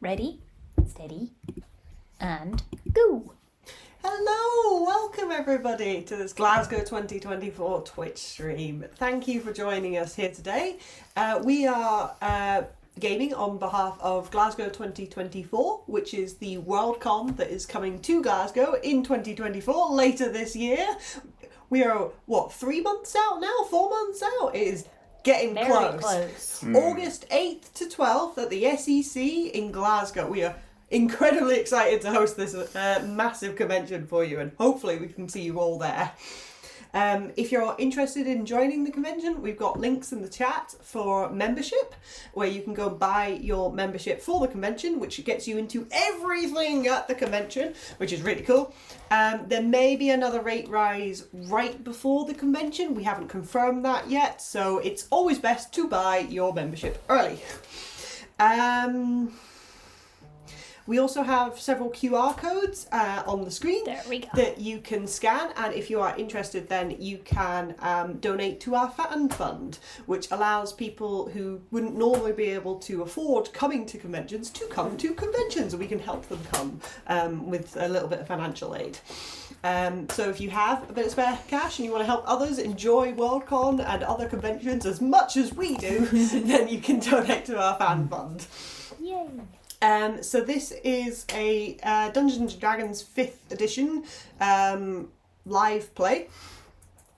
Ready, steady, and go! Hello, welcome everybody to this Glasgow 2024 Twitch stream. Thank you for joining us here today. We are gaming on behalf of Glasgow 2024, which is the Worldcon that is coming to Glasgow in 2024 later this year. We are, 3 months out now? 4 months out? It is getting Very close. August 8th to 12th at the SEC in Glasgow. We are incredibly excited to host this massive convention for you, and hopefully we can see you all there. If you're interested in joining the convention, we've got links in the chat for membership, where you can go buy your membership for the convention, which gets you into everything at the convention, which is really cool. There may be another rate rise right before the convention. We haven't confirmed that yet, so it's always best to buy your membership early. We also have several QR codes on the screen that you can scan, and if you are interested, then you can donate to our fan fund, which allows people who wouldn't normally be able to afford coming to conventions to come to conventions, and we can help them come with a little bit of financial aid. So if you have a bit of spare cash and you want to help others enjoy Worldcon and other conventions as much as we do, then you can donate to our fan fund. Yay! So this is a Dungeons & Dragons 5th edition live play.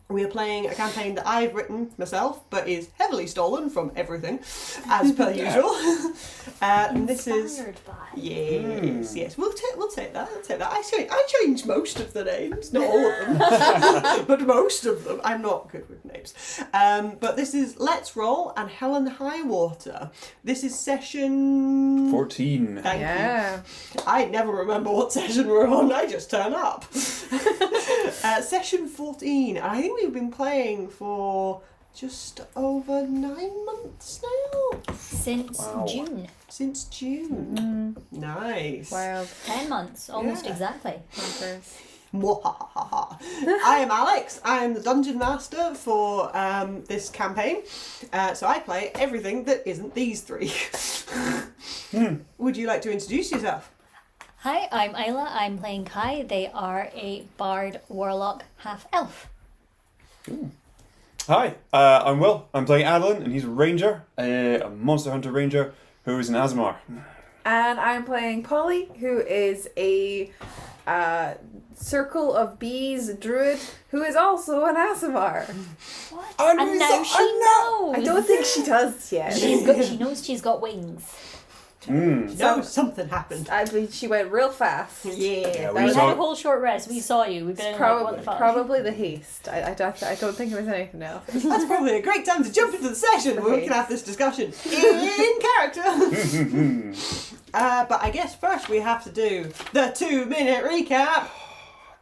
We are playing a campaign that I've written myself, but is heavily stolen from everything, as per usual. And this is Inspired by. yes. We'll take that. I changed most of the names, not all of them, but most of them. I'm not good with names. But this is Let's Roll and Hell and Highwater. This is session 14. Thank you. I never remember what session we're on. I just turn up. Session 14. And I think we've been playing for just over 9 months now. Since June. Since June. Nice. Wow. 10 months, almost exactly. Mwahahaha. I am Alex. I am the Dungeon Master for this campaign. So I play everything that isn't these three. Would you like to introduce yourself? Hi, I'm Isla. I'm playing Kai. They are a bard, warlock, half-elf. Hi, I'm Will. I'm playing Adolin, and he's a ranger, a monster hunter ranger who is an Aasimar. And I'm playing Polly, who is a circle of bees druid, who is also an Aasimar. What? And now she knows. I don't think she does yet. She knows she's got wings. No, something happened. I believe she went real fast. Yeah. we We saw- had a whole short rest. We saw you. We've been like, what the fuck? Probably the haste. I don't think it was anything else. That's probably a great time to jump into the session where we can have this discussion in character. But I guess first we have to do the 2-minute recap.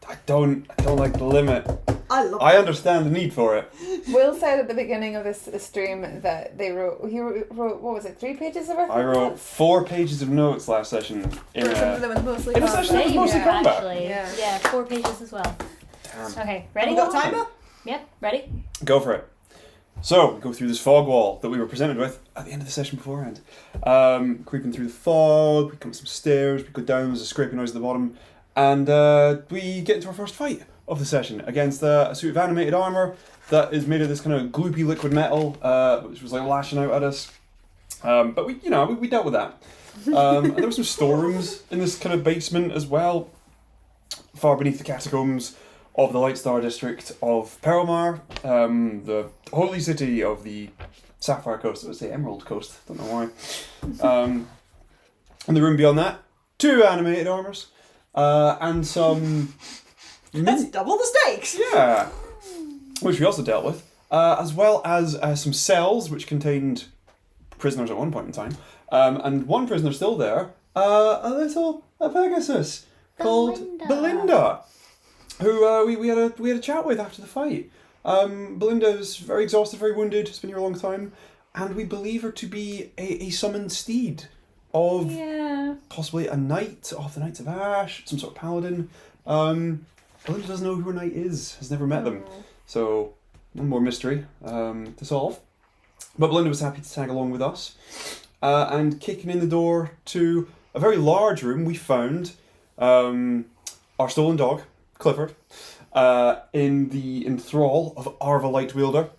I don't like the limit. I understand the need for it. Will said at the beginning of this stream that he wrote, what was it, 3 pages of it? I wrote 4 pages of notes last session in Something that a... was mostly in a combat. session that was mostly Yeah, combat. actually. Yeah. Yeah, 4 pages as well. Damn. Okay, ready? You got a timer? Yep, ready? Go for it. So, we go through this fog wall that we were presented with at the end of the session beforehand. Creeping through the fog, we come up some stairs, we go down, there's a scraping noise at the bottom, and we get into our first fight of the session against a suit of animated armour that is made of this kind of gloopy liquid metal, which was like lashing out at us. But we dealt with that. And there were some storerooms in this kind of basement as well, far beneath the catacombs of the Lightstar district of Perelmar, the holy city of the Sapphire Coast. I would say Emerald Coast, don't know why. In the room beyond that, 2 animated armours, and some... That's double the stakes. Yeah, which we also dealt with, as well as some cells which contained prisoners at one point in time, and one prisoner still there, a Pegasus called Belinda, who we had a chat with after the fight. Belinda is very exhausted, very wounded. It's been here a long time, and we believe her to be a summoned steed of possibly a knight of the Knights of Ash, some sort of paladin. Belinda doesn't know who her knight is, has never met them. So, one more mystery to solve. But Belinda was happy to tag along with us. And kicking in the door to a very large room, we found our stolen dog, Clifford, in the enthrall of Arva Lightwielder,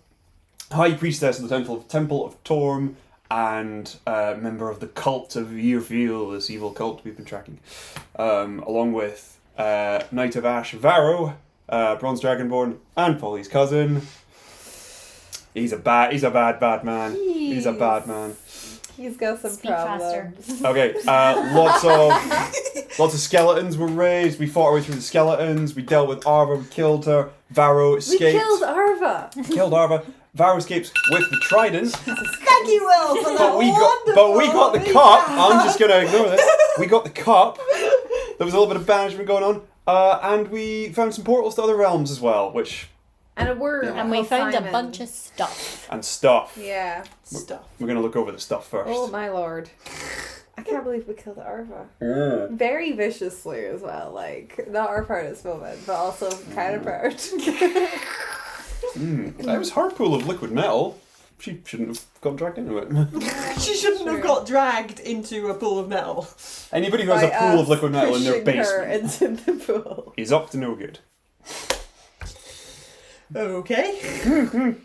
High Priestess of the Temple of Torm, and member of the cult of Yearfield, this evil cult we've been tracking, along with Knight of Ash Varro, Bronze Dragonborn, and Polly's cousin. He's a bad man. He's a bad man. He's got some Speak faster. problems. Okay, lots of skeletons were raised. We fought our way through the skeletons. We dealt with Arva. We killed her. Varro escaped. We killed Arva. Killed Arva. Varro escapes with the trident. Thank you, Will, for that We got the cup. I'm just gonna ignore this. We got the cup. There was a little bit of banishment going on, and we found some portals to other realms as well, which And a worm. Yeah. And we called found Simon. a bunch of stuff. and stuff. Yeah. stuff. We're gonna look over the stuff first. Oh my lord. I can't believe we killed Arva. Mm. Very viciously as well. Like, not our proudest moment, but also kind of proud. That was her pool of liquid metal. She shouldn't have got dragged into it. She shouldn't have got dragged into a pool of metal. Anybody who has a By pool of us liquid metal in their pushing her basement into the pool. is up to no good. Okay.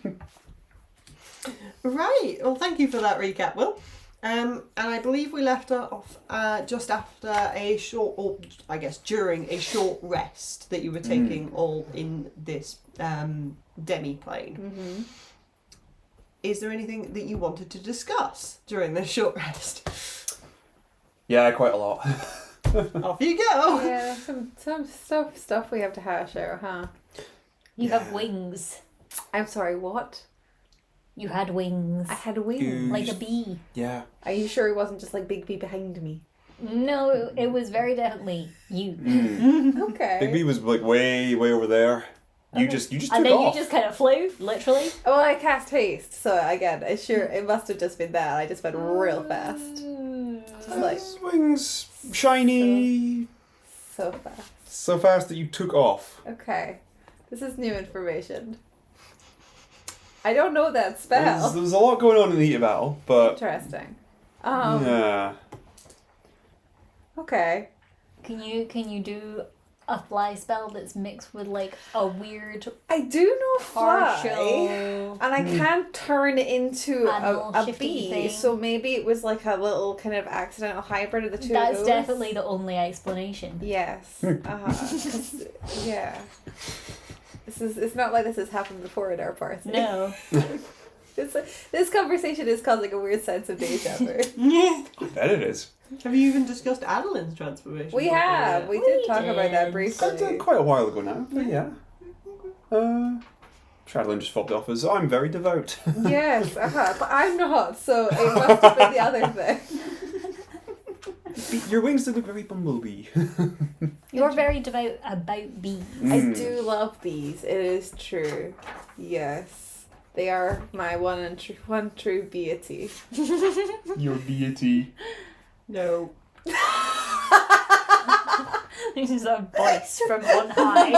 Right. Well, thank you for that recap, Will. And I believe we left her off just after a short, or I guess during a short rest that you were taking all in this demi-plane. Mm-hmm. Is there anything that you wanted to discuss during this short rest? Yeah, quite a lot. Off you go! Yeah, some stuff we have to hash out, huh? You have wings. I'm sorry, what? You had wings. I had wings. Ew. Like a bee. Yeah. Are you sure it wasn't just like Big B behind me? No, it was very definitely you. Okay. Big B was like way over there. You Okay. just took And then off. you just kind of flew, literally. Well, I cast haste, so again, it must have just been that. I just went real fast. Just like, His wings shiny so fast. so fast that you took off. Okay. This is new information. I don't know that spell. There's a lot going on in the heat of battle, but Interesting. yeah. Okay. Can you do a fly spell that's mixed with like a weird I do know fly. partial? And I can't turn into Animal a shifty bee, thing. so maybe it was like a little kind of accidental hybrid of the two of That's those. definitely the only explanation. Yes. 'Cause, yeah. It's not like this has happened before in our party. No. This conversation is causing a weird sense of deja vu. Yeah. I bet it is. Have you even discussed Adolin's transformation? We have. We did talk about that did. briefly. Quite a while ago now, but yeah. Shadowlin just fobbed off as I'm very devout. Yes, but I'm not, so it must have been the other thing. Your wings did look very bumblebee. You're very devout about bees. I do love bees. It is true. Yes, they are my one true deity. Your deity. No. This is a voice from on high.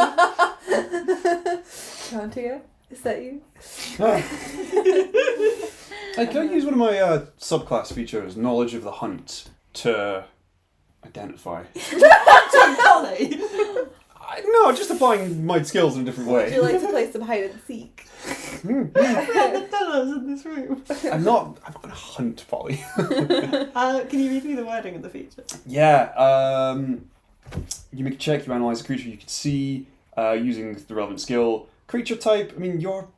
Chantia, is that you? Hey, can I use one of my subclass features, knowledge of the hunt, to identify? Totally. No, just applying my skills in a different Would you way. like to play some hide and seek? We haven't done us in this room. I'm not going to hunt, Polly. Can you read me the wording of the feature? Yeah, you make a check, you analyze a creature you can see, using the relevant skill. Creature type, I mean, you're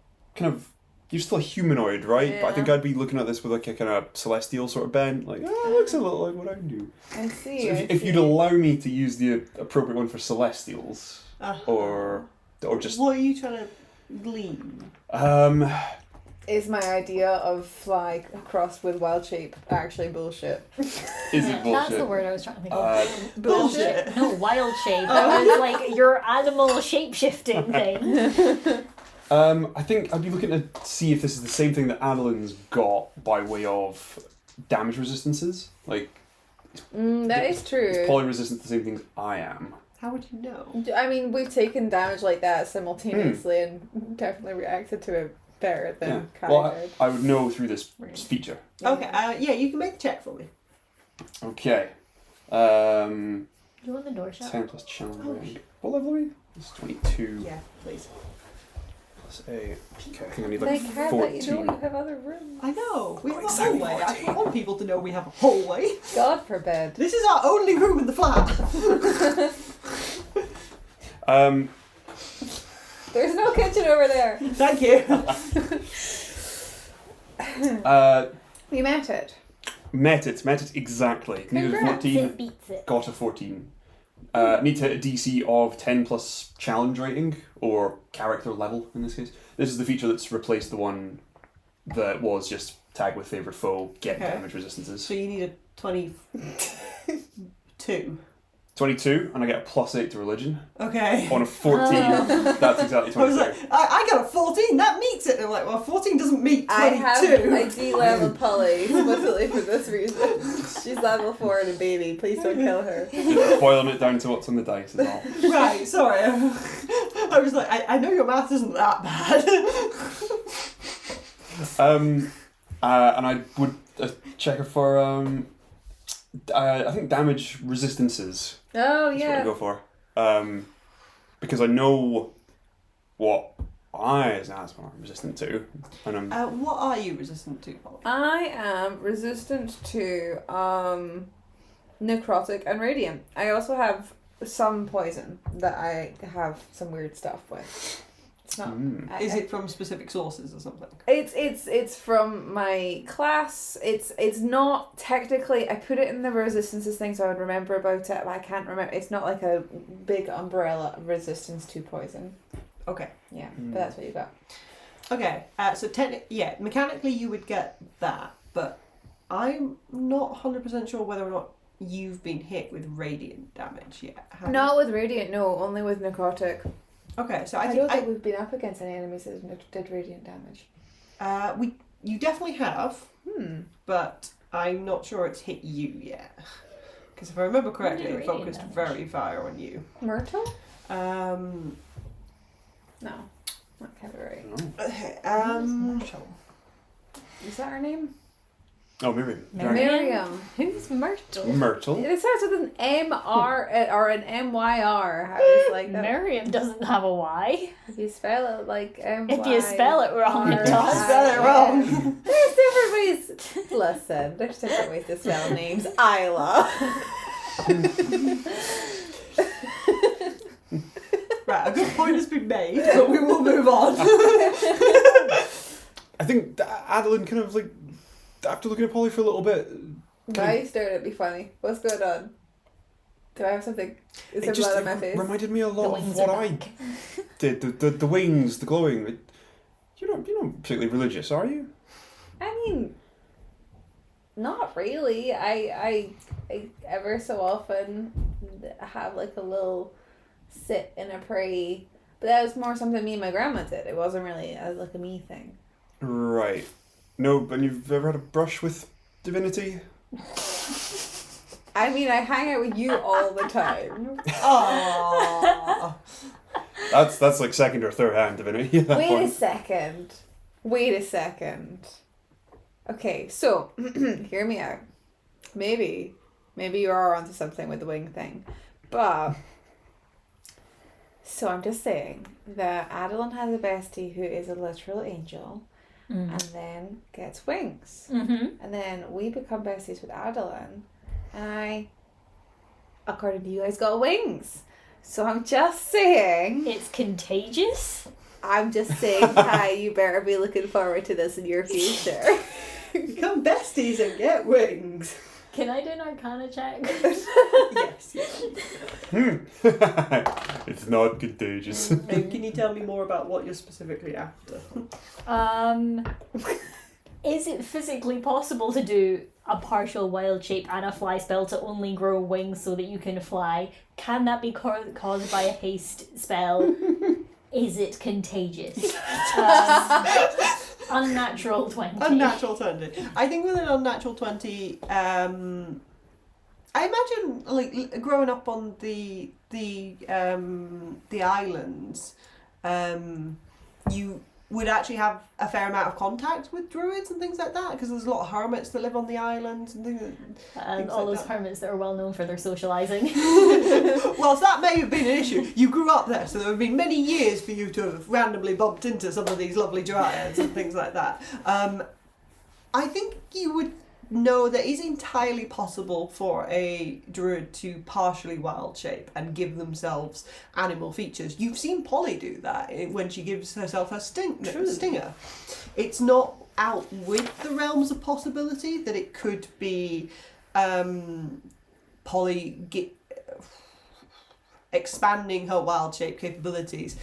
still a humanoid, right? But I think Yeah. I'd be looking at this with like a kind of celestial sort of bent, like, it looks a little like what I do. I see. So I if see. you'd allow me to use the appropriate one for celestials, Uh-huh. or just, What are you trying to glean? Is my idea of fly crossed with wild shape actually bullshit? is it bullshit? That's the word I was trying to think of. Bullshit. No, wild shape. That was like your animal shape-shifting thing. I think I'd be looking to see if this is the same thing that Adolin's got by way of damage resistances. Like, That is true. is poly resistant to the same things I am? How would you know? I mean, we've taken damage like that simultaneously and definitely reacted to it better Yeah. than Kai Well, did. I would know through this feature. Okay, yeah, you can make the check for me. Okay. Do you want the door shut? 10 plus challenge rating. What level are we? It's 22. Yeah, please. Plus A. Okay, I think I need Like, like how 14. that you know you have other rooms. I know. We have a Exactly hallway. I 14. don't want people to know we have a hallway. God forbid. This is our only room in the flat. There's no kitchen over there. Thank you. We met it. Met it exactly. Needed a Congrats. 14, It beats it. got a 14. Need to hit a DC of 10 plus challenge rating, or character level in this case. This is the feature that's replaced the one that was just tag with favourite foe, get Okay. damage resistances. So you need a 22. 22, and I get a plus 8 to religion. Okay. On a 14, that's exactly I was 22. like, I got a 14, that meets it. And I'm like, well, 14 doesn't meet 22. I have a D-level Polly specifically for this reason. She's level 4 and a baby. Please don't kill her. Just boiling it down to what's on the dice is all. Right, sorry. I was like, I know your math isn't that bad. And I would check her for, I think damage resistances. Oh, That's what I yeah. go for. Because I know what I, as an Aasimar, am resistant to. And I'm What are you resistant to, Paul? I am resistant to necrotic and radiant. I also have some poison that I have some weird stuff with. It's not. Is it from specific sources or something? It's from my class. It's not technically. I put it in the resistances thing so I would remember about it, but I can't remember. It's not like a big umbrella resistance to poison. Okay. Yeah, but that's what you got. Okay, so mechanically you would get that, but I'm not 100% sure whether or not you've been hit with radiant damage yet. Have you? Not with radiant, no. Only with necrotic. Okay, so I I don't think think we've been up against any enemies that did radiant damage. you definitely have, Hmm. but I'm not sure it's hit you yet. Because if I remember correctly, Only it radiant focused damage. very fire on you. Myrtle? Um, No. Not Cabaret. okay, Is that her name? Oh, Miriam. Miriam. Who's Myrtle? Myrtle. It starts with an M-R or an M-Y-R. I was like, that. Miriam doesn't have a Y. If you spell it like M-Y. If you spell it wrong, it does. does. Spell it wrong. There's different ways. Listen, there's different ways to spell names. Isla. right, a good point has been made, but we will move on. I think Adolin kind of like, after looking at Polly for a little bit, Why are you staring at me funny? What's going on? Do I have something? Is there it just blood on my face? reminded me a The lot of wings what are I back. did. The wings, the glowing. You're not particularly religious, are you? I mean, not really. I ever so often have like a little sit and a pray, but that was more something me and my grandma did. It wasn't really like a me thing. Right. No, but you've ever had a brush with divinity? I mean, I hang out with you all the time. Aww. That's like second or third hand divinity at that Wait a point. second. Wait a second. Okay, so hear me out. Maybe you are onto something with the wing thing, but so I'm just saying that Adolin has a bestie who is a literal angel, and then gets wings, and then we become besties with Adolin, and according to you guys, got wings. So I'm just saying. It's contagious. I'm just saying, Kai, you better be looking forward to this in your future. Become besties and get wings. Can I do an Arcana check? Yes. It's not contagious. Can you tell me more about what you're specifically after? Is it physically possible to do a partial wild shape and a fly spell to only grow wings so that you can fly? Can that be caused by a haste spell? Is it contagious? Unnatural 20. Unnatural 20. I think with an unnatural 20, I imagine like growing up on the islands, you would actually have a fair amount of contact with druids and things like that, because there's a lot of hermits that live on the island and things And all like those that. hermits that are well known for their socialising. Well, that may have been an issue. You grew up there, so there have been many years for you to have randomly bumped into some of these lovely dryads and things like that. I think you would know that it's entirely possible for a druid to partially wild shape and give themselves animal features. You've seen Polly do that when she gives herself her stinger. It's not out with the realms of possibility that it could be Polly expanding her wild shape capabilities,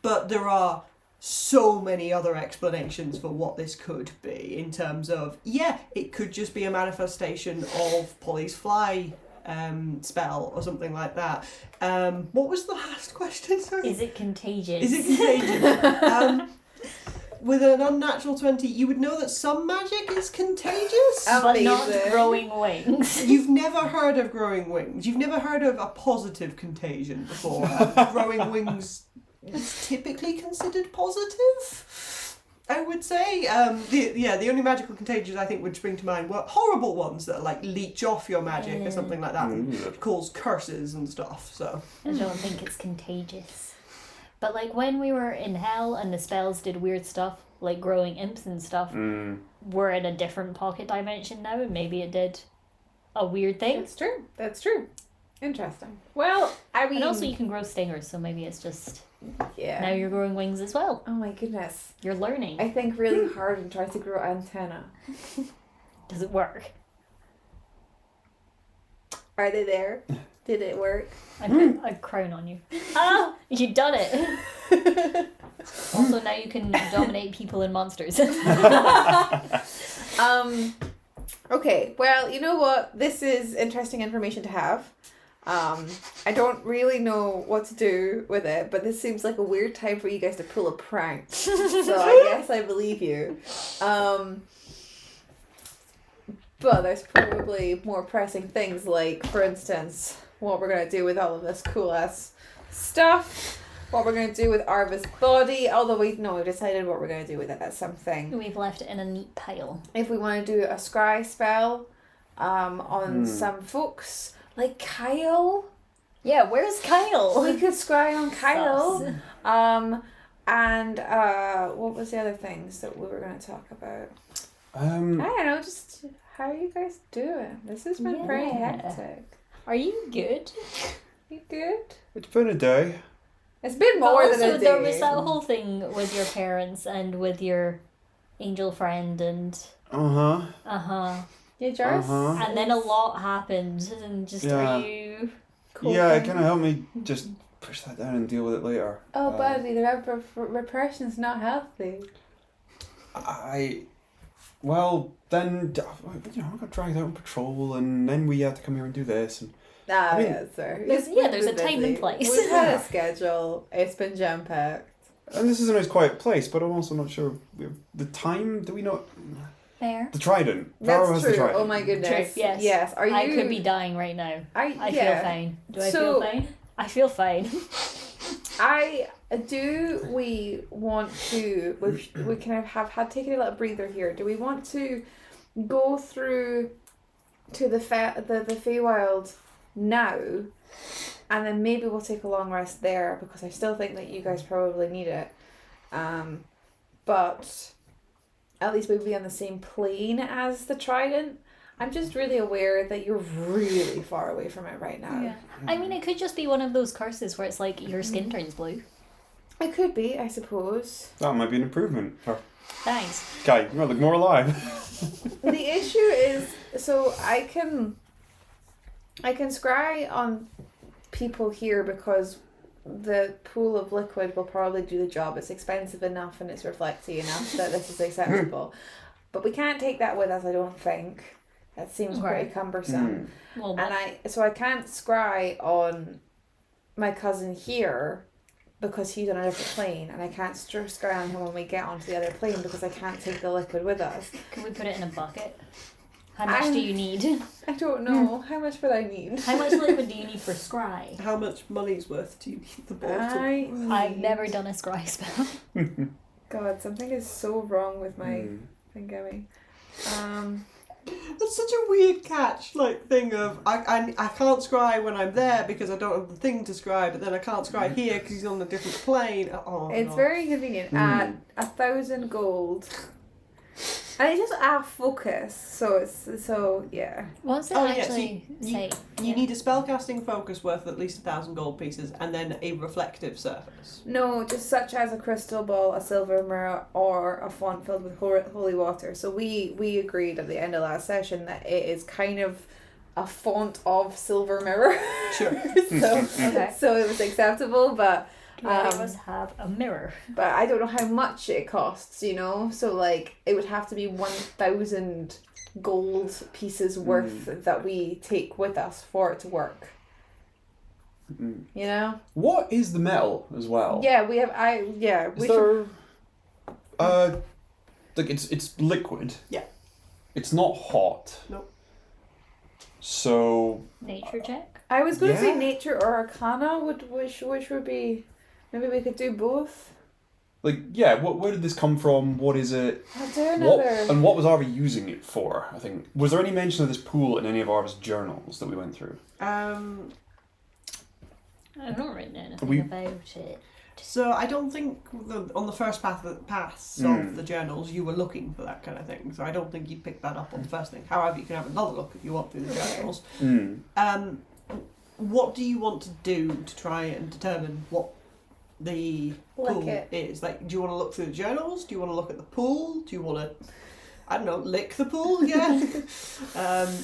but there are so many other explanations for what this could be, in terms of, it could just be a manifestation of Polly's fly spell or something like that. What was the last question? Sorry. Is it contagious? Is it contagious? With an unnatural 20, you would know that some magic is contagious. But not Amazing. growing wings. You've never heard of growing wings. You've never heard of a positive contagion before. Growing wings is typically considered positive, I would say. The only magical contagions I think would spring to mind were horrible ones that like leech off your magic or something like that, and cause curses and stuff. So I don't think it's contagious. But like when we were in hell and the spells did weird stuff, like growing imps and stuff, we're in a different pocket dimension now, and maybe it did a weird thing. That's true. Interesting. Well, I mean... And also you can grow stingers, so maybe it's just yeah. now you're growing wings as well. Oh my goodness. You're learning. I think really hard and try to grow antenna. Does it work? Are they there? Did it work? I put a crown on you. Ah! You done it! Also now you can dominate people and monsters. Okay, well, you know what? This is interesting information to have. I don't really know what to do with it, but this seems like a weird time for you guys to pull a prank. So I guess I believe you. But there's probably more pressing things, like, for instance, what we're going to do with all of this cool ass stuff. What we're going to do with Arva's body. Although we've decided what we're going to do with it. That's something. We've left it in a neat pile. If we want to do a scry spell on some folks, like Kyle. Yeah, where's Kyle? We could scry on Kyle. Sus. And what was the other things that we were going to talk about? I don't know, just how are you guys doing? This has been pretty hectic. Are you good? You good? It's been a day. It's been more also, than a day. there was that whole thing with your parents and with your angel friend and... Uh-huh. Yeah, Jarvis? Uh-huh. And then a lot happened and just are you... Cool Yeah, it thing. kind of helped me just push that down and deal with it later. Oh, buddy, the repression's not healthy. Well, then, I got dragged out on patrol, and then we had to come here and do this. And Ah, I mean, yeah, sorry. There's a time and place. We've had a schedule. It's been jam-packed. And this is a nice quiet place, but I'm also not sure the time. Do we not? Fair. The trident. That's Pharaoh has true. the trident. Oh my goodness. True, yes. Yes. Are you? I could be dying right now. I feel fine. Do I feel fine? I feel fine. We want to. We kind of have had taken a little breather here. Do we want to go through to the Feywilds now, and then maybe we'll take a long rest there, because I still think that you guys probably need it. But at least we'll be on the same plane as the trident. I'm just really aware that you're really far away from it right now. Yeah. I mean, it could just be one of those curses where it's like your skin turns blue. It could be, I suppose. That might be an improvement. Thanks. Guy, you look more alive. The issue is, so I can scry on people here because the pool of liquid will probably do the job. It's expensive enough and it's reflecty enough that this is acceptable. But we can't take that with us, I don't think. That seems pretty cumbersome. Well, And I can't scry on my cousin here because he's on a different plane, and I can't scry on him when we get onto the other plane because I can't take the liquid with us. can we put it in a bucket? How much do you need? I don't know. How much would I need? How much liquid do you need for scry? how much money's worth do you need the bottle? I've never done a scry spell. God, something is so wrong with my thingammy. That's such a weird catch, like thing of I can't scry when I'm there because I don't have the thing to scry, but then I can't scry here because he's on a different plane. Oh, It's God. very convenient. At 1,000 gold. And it's just our focus, so yeah. What's it Oh, yeah, actually say? You need a spellcasting focus worth at least 1,000 gold pieces, and then a reflective surface. No, just such as a crystal ball, a silver mirror, or a font filled with holy water. So we agreed at the end of last session that it is kind of a font of silver mirror. Sure. So it was acceptable, but Many of us have a mirror. but I don't know how much it costs, you know? So, like, it would have to be 1,000 gold pieces worth that we take with us for it to work. You know? What is the metal as well? Yeah, we have... Is there... like, it's liquid. Yeah. It's not hot. Nope. So... Nature check? I was going to say Yeah. nature or arcana, which would be... Maybe we could do both. Like, yeah, where did this come from? What is it? I'll do another... What was Arva using it for, I think? Was there any mention of this pool in any of Arva's journals that we went through? I've not written anything We- about it. So I don't think on the first pass of the journals you were looking for that kind of thing. So I don't think you'd pick that up on the first thing. However, you can have another look if you want through the journals. What do you want to do to try and determine what the pool is? Like, do you want to look through the journals? Do you want to look at the pool? Do you want to, I don't know, lick the pool? Yeah.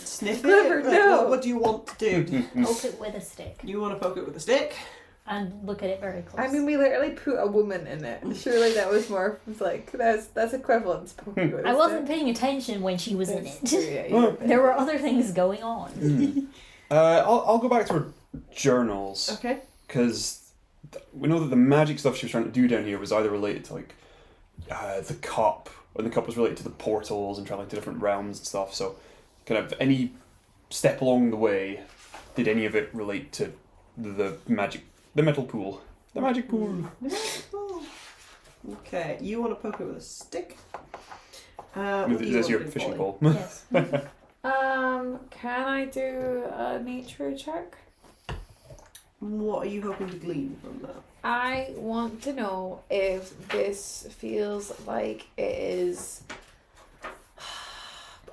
Sniff it? No. What do you want to do? Poke it with a stick. You want to poke it with a stick? And look at it very close. I mean, we literally put a woman in it. Surely that was more... Like, that's equivalent to poking with a I wasn't stick. paying attention when she was in That's it. true, yeah, you were There were other things going on. I'll go back to her journals. Okay. Because we know that the magic stuff she was trying to do down here was either related to, like, the cup, and the cup was related to the portals and traveling to different realms and stuff. So, kind of any step along the way, did any of it relate to the magic, the metal pool? The magic pool. Okay, you want to poke it with a stick? What do you There's want your to do, fishing Polly? pole. Yes. Can I do a nature check? What are you hoping to glean from that? I want to know if this feels like it is...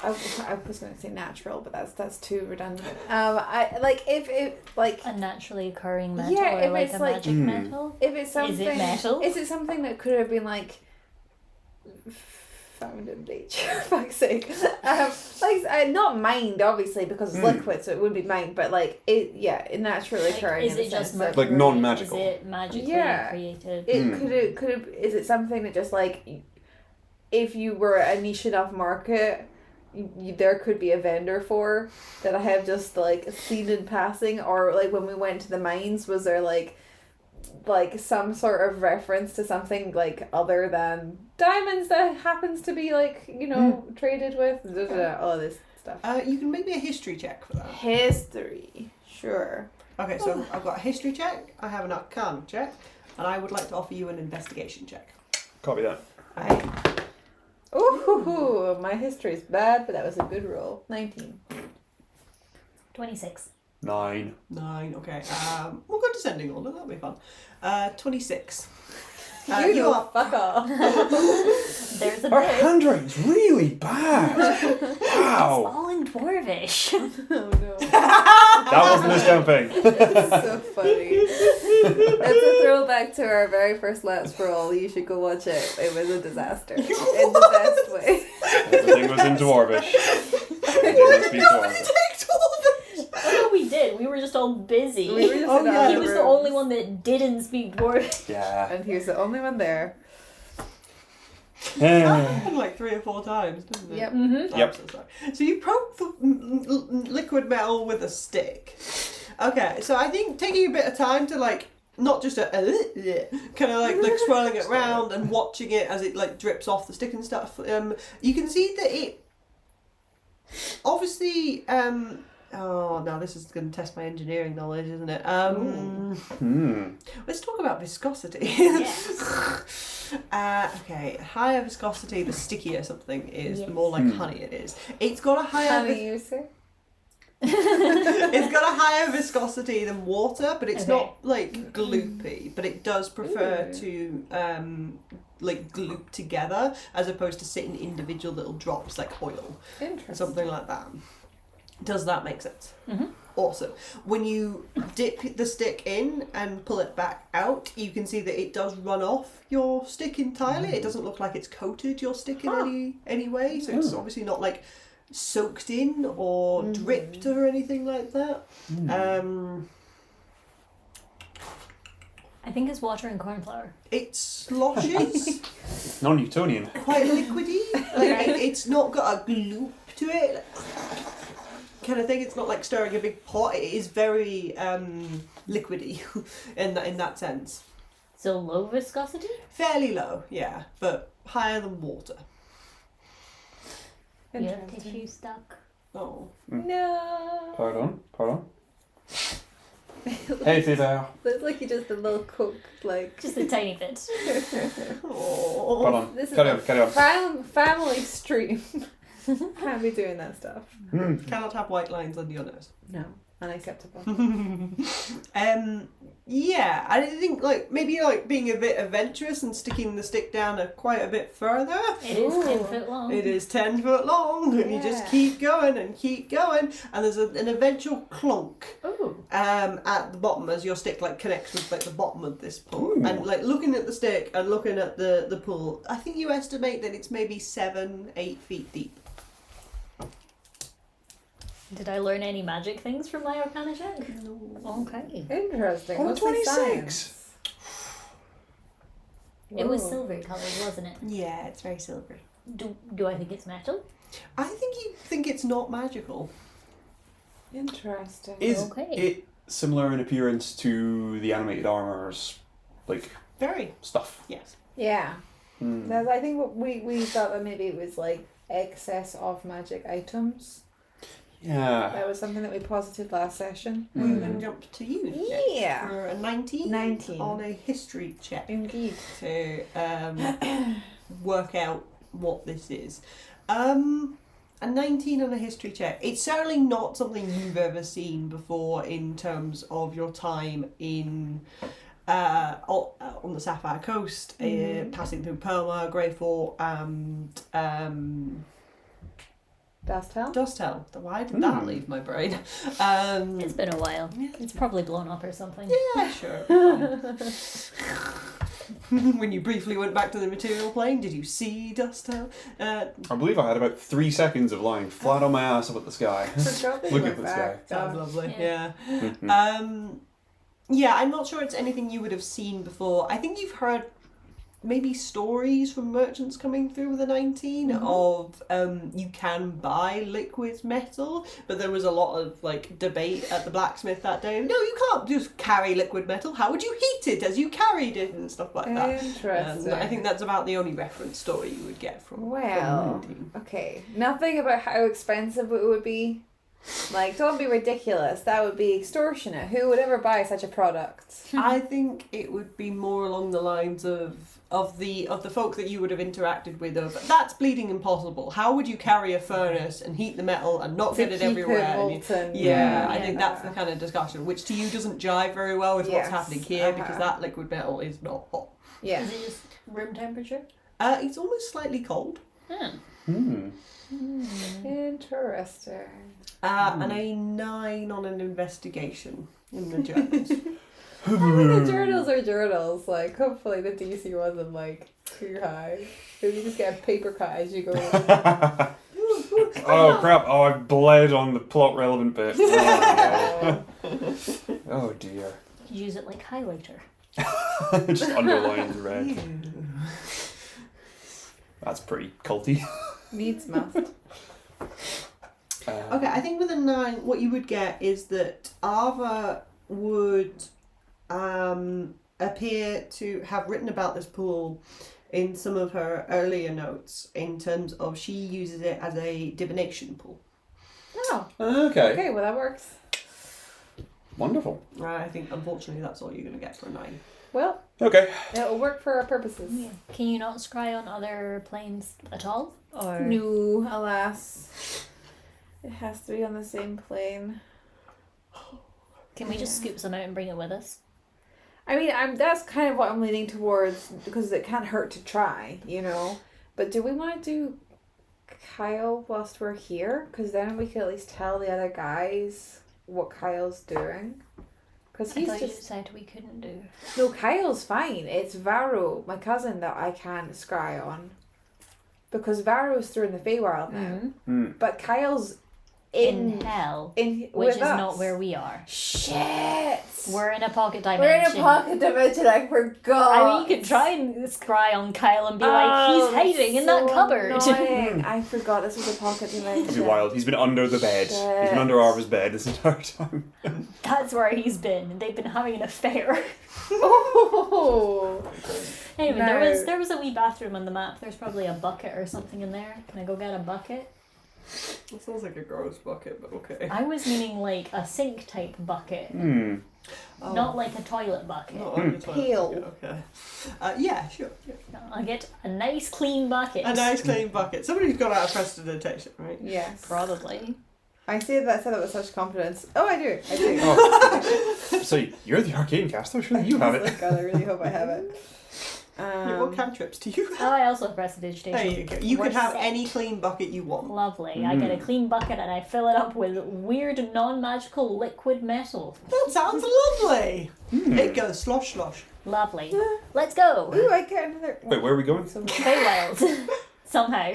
I was going to say natural, but that's too redundant. If it like A naturally occurring metal Yeah, or if like it's a like- magic metal. if it's something. Is it metal? Is it something that could have been like found in nature? Fuck's sake. Not mined obviously because it's liquid, so it wouldn't be mined. But like it, yeah, it naturally occurring. Is in it a just sense that- Like non-magical. Is it magically Yeah. created? Could it? Is it something that just like, if you were a niche enough market, there could be a vendor for that I have just like seen in passing, or like when we went to the mines, was there like some sort of reference to something like other than diamonds that happens to be like, you know, traded with all of this stuff. You can make me a history check for that. History, sure. Okay, so I've got a history check, I have an arcana check, and I would like to offer you an investigation check. Copy that. Ooh, my history is bad, but that was a good roll. 19. 26. 9. 9, okay. We'll go descending order, that'll be fun. 26. You you know, are fuck off. There's a Our bit. handwriting's really bad. It's Wow. all in Dwarvish. Oh no. That wasn't this campaign. It's so funny. It's a throwback to our very first Let's Roll. You should go watch it. It was a disaster. In the best way. Everything was in Dwarvish. I didn't speak Dwarvish. Oh, we did. We were just all busy. We were just Oh, in yeah. other He was the rooms. only one that didn't speak Dwarvish. Yeah. And he was the only one there. That happened like 3 or 4 times, didn't it? Yep. Mm-hmm. I'm so sorry. So you poke the liquid metal with a stick. Okay, so I think taking a bit of time to like, not just kind of like swirling it around and watching it as it like drips off the stick and stuff. You can see that it obviously Oh, now this is going to test my engineering knowledge, isn't it? Let's talk about viscosity. Yes. Okay, higher viscosity, the stickier something is, Yes. the more like honey it is. It's got a higher. Honey, you say? It's got a higher viscosity than water, but it's Okay. not like gloopy. But it does prefer to like gloop together as opposed to sit in individual little drops like oil, Interesting. something like that. Does that make sense? Mm-hmm. Awesome. When you dip the stick in and pull it back out, you can see that it does run off your stick entirely. It doesn't look like it's coated your stick in any way, so it's obviously not like soaked in or dripped or anything like that. I think it's water and corn flour. It sloshes, Non-Newtonian. quite liquidy. Like it's not got a gloop to it, kind of thing. It's not like stirring a big pot. It is very liquidy in that sense. So low viscosity? Fairly low, yeah, but higher than water. You have Interesting. tissue stuck. Oh. No. Pardon. Hey, Fever. Looks like you just a little cook, like. Just a tiny bit. Oh. Pardon. This is Carry on. family stream. Can't be doing that stuff. Cannot have white lines under your nose. No, unacceptable. Yeah, I think like maybe like being a bit adventurous and sticking the stick down quite a bit further. It is 10 Ooh. foot long. It is 10 foot long, and you just Yeah. keep going, and there's an eventual clunk Ooh. at the bottom as your stick like connects with like the bottom of this pool. Ooh. And like looking at the stick and looking at the pool, I think you estimate that it's maybe 7-8 feet deep. Did I learn any magic things from my Arcana check? No. Okay. Interesting. Oh, What's the 26. science? It was Whoa. silver coloured, wasn't it? Yeah, it's very silvery. Do I think it's metal? I think you think it's not magical. Interesting. Is Okay. it similar in appearance to the animated armor's like Very. stuff? Yes. Yeah. Hmm. That's, I think what we thought that maybe it was like excess of magic items. Yeah. That was something that we posited last session. We're going to jump to you. next. Yeah. For a 19. 19. On a history check Indeed. to work out what this is. A 19 on a history check. It's certainly not something you've ever seen before in terms of your time in on the Sapphire Coast, passing through Perma, Greyfall, and Dust Hell? Dust Hell. Why did that leave my brain? It's been a while. It's probably blown up or something. Yeah, sure. When you briefly went back to the material plane, did you see Dust Hell? I believe I had about 3 seconds of lying flat on my ass up at the sky. Forgot that you Look went at the back. Sounds lovely. Yeah. Yeah. Yeah, I'm not sure it's anything you would have seen before. I think you've heard maybe stories from merchants coming through with a 19 of you can buy liquid metal, but there was a lot of like debate at the blacksmith that day. No, you can't just carry liquid metal. How would you heat it as you carried it and stuff like that? Interesting. I think that's about the only reference story you would get from Well, 19. okay. Nothing about how expensive it would be. Like, don't be ridiculous. That would be extortionate. Who would ever buy such a product? I think it would be more along the lines of the folk that you would have interacted with of that's bleeding impossible. How would you carry a furnace and heat the metal and not To get it keep everywhere? it And molten. yeah, I Yeah. think that's the kind of discussion which to you doesn't jive very well with Yes, what's happening here because uh-huh. that liquid metal is not hot. Yeah. Is it just room temperature? It's almost slightly cold. Interesting. And a 9 on an investigation in the journals. I mean, the journals are journals. Like, hopefully the DC wasn't, like, too high. Because you just get a paper cut as you go. Oh crap! Oh, I bled on the plot relevant bit. Oh, no. Oh dear. You use it like highlighter. Just underlined red. That's pretty culty. Needs must. Okay, I think with a 9, what you would get is that Arva would appear to have written about this pool in some of her earlier notes in terms of she uses it as a divination pool. Oh. Okay. Okay, well that works. Wonderful. Right, I think unfortunately that's all you're going to get for a 9. Well, Okay. it'll work for our purposes. Yeah. Can you not scry on other planes at all? Or No, alas. It has to be on the same plane. can we just scoop some out and bring it with us? I mean, that's kind of what I'm leaning towards because it can't hurt to try, you know. But do we want to do Kyle whilst we're here? Because then we can at least tell the other guys what Kyle's doing. Because I he's thought you just said we couldn't do. no. Kyle's fine. It's Varro, my cousin, that I can't scry on. Because Varro's through in the Feywild now, Mm. but Kyle's In hell, in which with is us. not where we are. Shit. We're in a pocket dimension. We're in a pocket dimension. I forgot. I mean, you could try and scry on Kyle and be like, he's hiding in that cupboard. Annoying. I forgot this was a pocket dimension. It'd be wild. He's been under the bed. He's Shit. been under Arva's bed this entire time. That's where he's been. They've been having an affair. Oh. Anyway, No. there was a wee bathroom on the map. There's probably a bucket or something in there. Can I go get a bucket? That sounds like a gross bucket, but okay. I was meaning like a sink type bucket, Oh, not like a toilet bucket. not on your toilet Pale. bucket, okay. Yeah, sure. Yeah. I'll get a nice clean bucket. A nice clean bucket. Somebody's got out of prestidigitation, right? Yes. Probably. I said that with such confidence. Oh, I do. Oh. So you're the arcane caster. Surely you have Oh it. God, I really hope I have it. Yeah, what cantrips do you have? Oh, I also have prestidigitation. There you go. You We're can have set. any clean bucket you want. Lovely. I get a clean bucket and I fill it up with weird non-magical liquid metal. That sounds lovely. It goes slosh slosh. Lovely. Let's go. Ooh, I get another. Wait, where are we going? Feywilds. Somehow.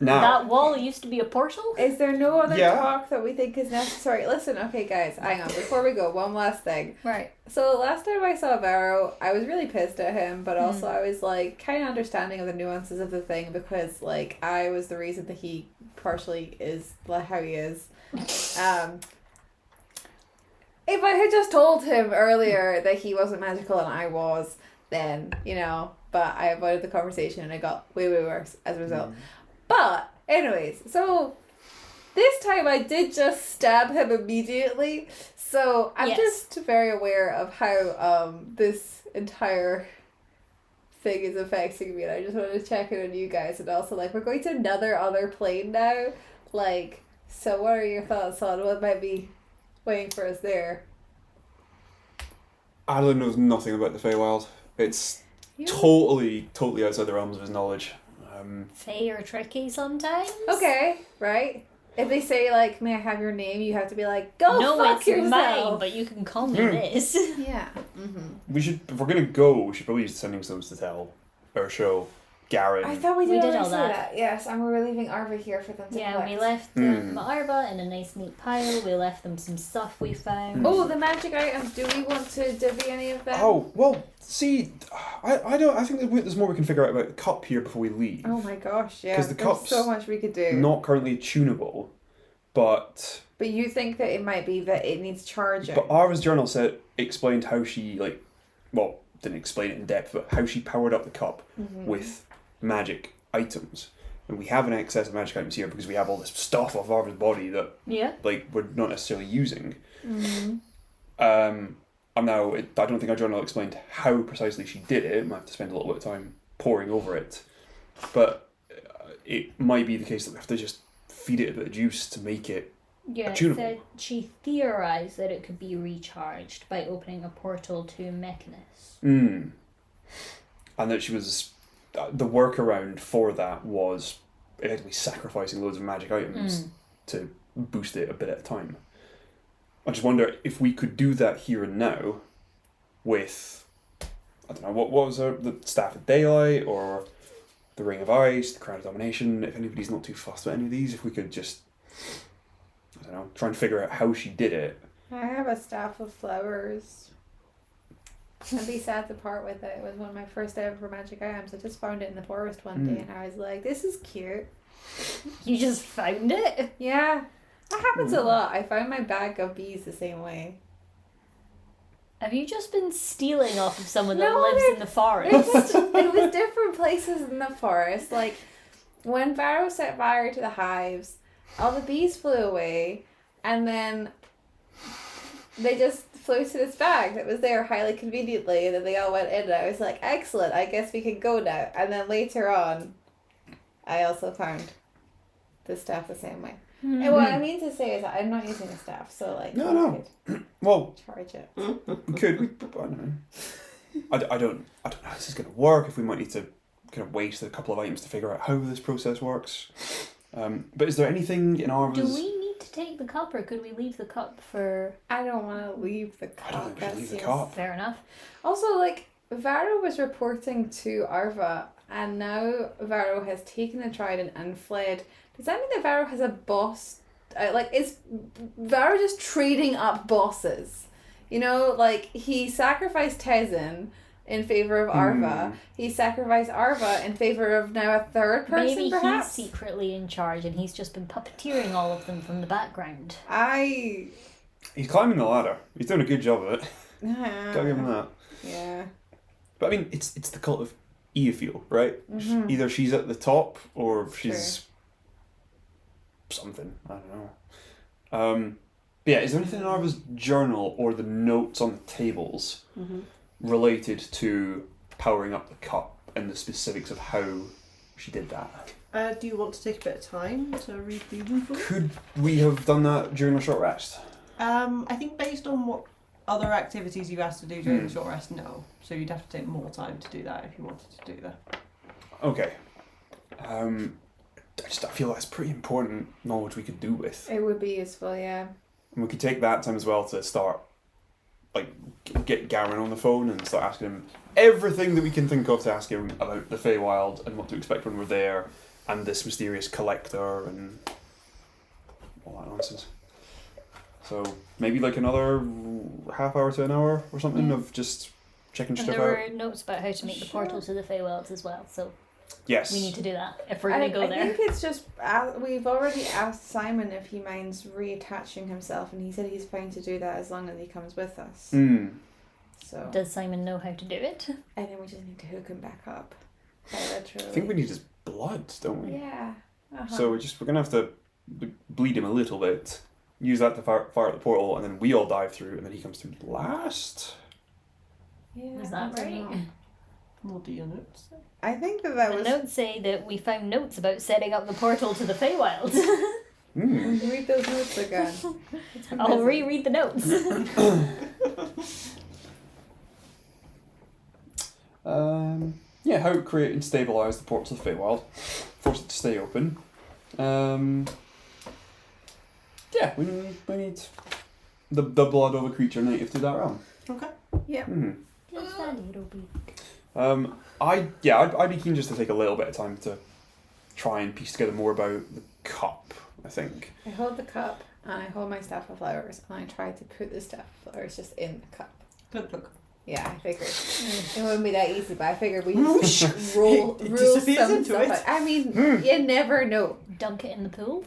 Now. That wall used to be a portal? Is there no other Yeah. talk that we think is necessary? Listen, okay, guys, hang on. Before we go, one last thing. Right. So last time I saw Varro, I was really pissed at him, but also I was like kind of understanding of the nuances of the thing because like I was the reason that he partially is like how he is. If I had just told him earlier that he wasn't magical and I was, then you know. But I avoided the conversation and it got way worse as a result. But anyways, so this time I did just stab him immediately. So I'm Yes. just very aware of how this entire thing is affecting me, and I just wanted to check in on you guys, and also like we're going to another other plane now. Like, so what are your thoughts on what might be waiting for us there? Adolin knows nothing about the Feywild. It's You- totally outside the realms of his knowledge. Fae are tricky sometimes. Okay, right. If they say like, "May I have your name?" you have to be like, "Go No, fuck it's yourself." mine, but you can call me this. Yeah. We should, if we're gonna go, we should probably just send him something to tell Ersho, Garrin. I thought we We did, did already all say that. that. Yes, and we're leaving Arva here for them to Yeah, collect. we left Arva in a nice neat pile. We left them some stuff we found. Oh, the magic items. Do we want to divvy any of them? Oh well, see, I don't. I think there's more we can figure out about the cup here before we leave. Oh my gosh, yeah. 'Cause the There's cup's so much we could do. Not currently tunable, but But you think that it might be that it needs charging? Arva's journal explained how she didn't explain it in depth, but how she powered up the cup with magic items. And we have an excess of magic items here because we have all this stuff off Arva's body that Yeah. we're not necessarily using. Mm-hmm. And now I don't think our journal explained how precisely she did it. Might have to spend a little bit of time poring over it, but it might be the case that we have to just feed it a bit of juice to make it. Yeah, it Tunable. said she theorized that it could be recharged by opening a portal to Mechanus. And that she was the workaround for that was effectively sacrificing loads of magic items to boost it a bit at a time. I just wonder if we could do that here and now with, I don't know, what was the Staff of Daylight or the Ring of Ice, the Crown of Domination. If anybody's not too fussed about any of these, if we could just, I don't know, try and figure out how she did it. I have a staff of flowers. I'd be sad to part with it. It was one of my first ever magic items. I just found it in the forest one day and I was like, this is cute. You just found it? Yeah. That happens a lot. I found my bag of bees the same way. Have you just been stealing off of someone that No, lives they're- in the forest? It was different places in the forest. Like, when Varro set fire to the hives, all the bees flew away, and then they just flew to this bag that was there highly conveniently, and then they all went in, and I was like, excellent, I guess we can go now. And then later on, I also found the staff the same way. And what I mean to say is that I'm not using the staff, so like, No. Well, charge it. we could. I don't know. I don't know how this is going to work. If we might need to kind of waste a couple of items to figure out how this process works. But is there anything in Arva's... Do we need to take the cup, or could we leave the cup for... I don't want to leave the cup. I don't think we should leave the cup. Fair enough. Also, like, Varro was reporting to Arva, and now Varro has taken a trident and fled. Does that mean that Varro has a boss? Is Varro just trading up bosses? You know, like, he sacrificed Tezen in favour of Arva. He sacrificed Arva in favour of now a third person, Maybe perhaps? he's secretly in charge and he's just been puppeteering all of them from the background. He's climbing the ladder. He's doing a good job of it. Gotta give him that. Yeah. But I mean, it's the cult of Eofiel, right? Either she's at the top or she's something. I don't know. But yeah, is there anything in Arva's journal or the notes on the tables related to powering up the cup and the specifics of how she did that? Do you want to take a bit of time to read the info? Could we have done that during a short rest? I think based on what other activities you asked to do during the short rest, no. So you'd have to take more time to do that if you wanted to do that. Okay. I feel that's pretty important knowledge we could do with. It would be useful, yeah. And we could take that time as well to start, like, get Garrin on the phone and start asking him everything that we can think of to ask him about the Feywilds and what to expect when we're there, and this mysterious collector and all that nonsense. So maybe like another half hour to an hour or something of just checking And stuff there out. were notes about how to make the portal to the Faewilds as well, so Yes. we need to do that if we're going to go I there. think it's just, we've already asked Simon if he minds reattaching himself, and he said he's fine to do that as long as he comes with us. So Does Simon know how to do it? I think we just need to hook him back up. Quite literally. I think we need his blood, don't we? Yeah. So we're gonna have to bleed him a little bit, use that to fire the portal, and then we all dive through, and then he comes through last. Yeah, Is that I don't right? know. What do your notes say? I think that The was. notes say that we found notes about setting up the portal to the Faewilds. Read those notes again. I'll reread the notes. Yeah, how to create and stabilise the portal to the Feywild, force it to stay open. Yeah, we need the blood of a creature native to that realm. Okay. Yep. Just a little bit. I'd be keen just to take a little bit of time to try and piece together more about the cup, I think. I hold the cup, and I hold my staff of flowers, and I try to put the staff of flowers just in the cup. Look. Yeah, I figured. It wouldn't be that easy, but I figured we just roll It some disappears into stuff it. out. I mean, you never know. Dunk it in the pool.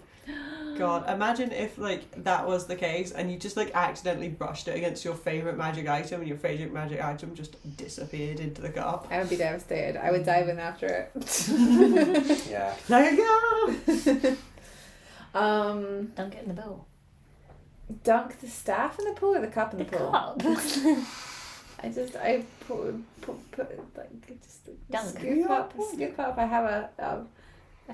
God, imagine if like that was the case and you just like accidentally brushed it against your favourite magic item and your favourite magic item just disappeared into the cup. I would be devastated. I would dive in after it. Yeah. There you go! Dunk it in the bowl. Dunk the staff in the pool or the cup in the pool? Cup. I put like just Dunk. scoop up. I have a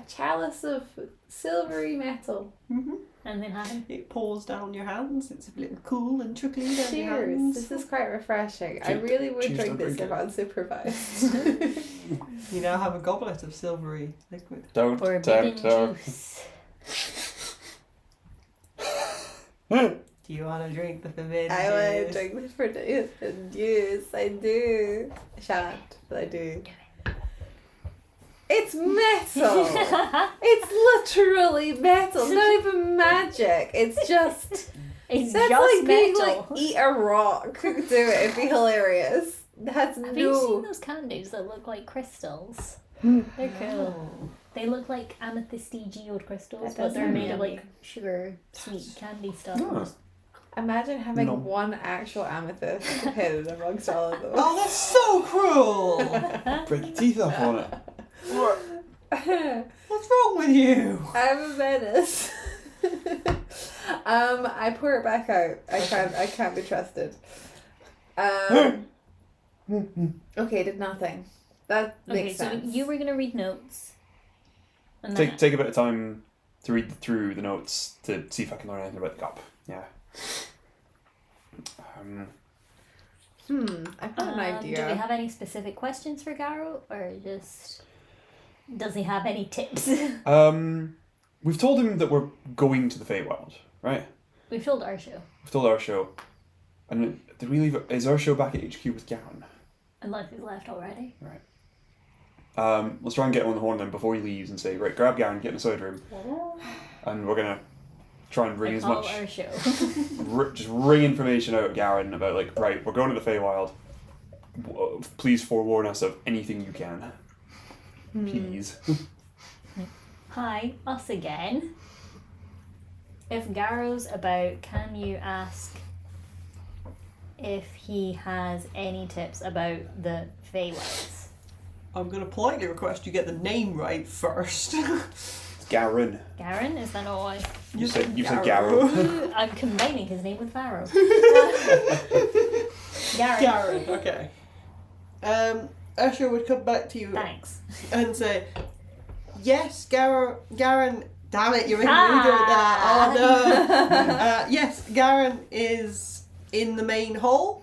chalice of silvery metal. And then have him. It pours down your hands. It's a little cool and trickly down your Cheers. hands. This is quite refreshing. I really would cheers, drink don't this drink if unsupervised. You now have a goblet of silvery liquid. Don't Forbidden tempt her. juice. Do you want to drink the forbidden I want to juice? drink the forbidden juice. I do. I shan't, but I do. It's metal. It's literally metal. It's not even magic. It's just. It's That's just like being metal. like eat a rock. Do it. It'd be hilarious. That's Have you seen those candies that look like crystals? They're cool. They look like amethysty geode crystals, That but does they're sound made of yummy. like sugar sweet candy stuff. Oh. Imagine having No. one actual amethyst hidden amongst all of them. Oh, that's so cruel! Break your teeth off on it. What's wrong with you? I'm a menace. I pour it back out. I can't be trusted. Okay, did nothing. That makes sense. So you were gonna read notes. And Take a bit of time to read through the notes to see if I can learn anything about the cup. Yeah. I've got an idea. Do we have any specific questions for Garrow, or just does he have any tips? We've told him that we're going to the Feywild, right? We've told Ersho. We've told Ersho. And did we leave? Is Ersho back at HQ with Garrin? Unless he's left already. Right. Let's try and get him on the horn then before he leaves and say, right, grab Garrin, get in the side room, and we're gonna try and wring as much, just wring information out of Garrin about like, right, we're going to the Feywild. Please forewarn us of anything you can. Please. Hi, us again. If Garrow's about, can you ask if he has any tips about the Feywilds? I'm going to politely request you get the name right first. It's Garrin. Garrin? Is that all I... You said Garrow. I'm combining his name with Varro. Garrin, okay. Ersho would come back to you Thanks. and say, yes, Garrin, damn it, you're making me do that. Oh no. Yes, Garrin is in the main hall.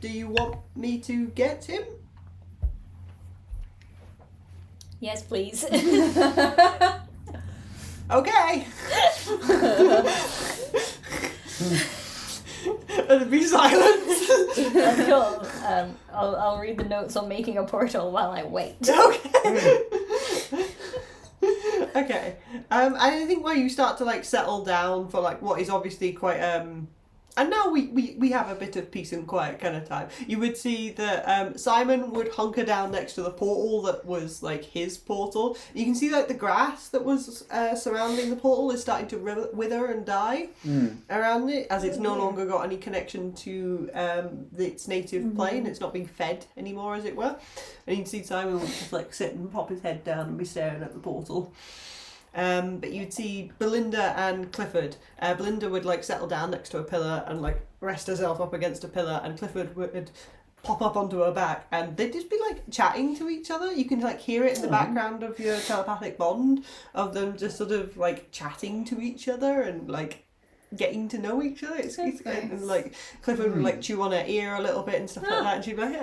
Do you want me to get him? Yes, please. Okay. And be silent. Cool. I'll read the notes on making a portal while I wait. Okay. Okay. I think where you start to like settle down for like what is obviously quite and now we have a bit of peace and quiet kind of time. You would see that Simon would hunker down next to the portal that was like his portal. You can see like the grass that was surrounding the portal is starting to wither and die around it, as it's no longer got any connection to its native plane. It's not being fed anymore, as it were. And you can see Simon would just like sit and pop his head down and be staring at the portal. But you'd see Belinda and Clifford. Belinda would like settle down next to a pillar and like rest herself up against a pillar, and Clifford would pop up onto her back, and they'd just be like chatting to each other. You can like hear it in the background of your telepathic bond of them just sort of like chatting to each other and like getting to know each other. It's nice. and like Clifford would like chew on her ear a little bit and stuff like that, and she'd be like,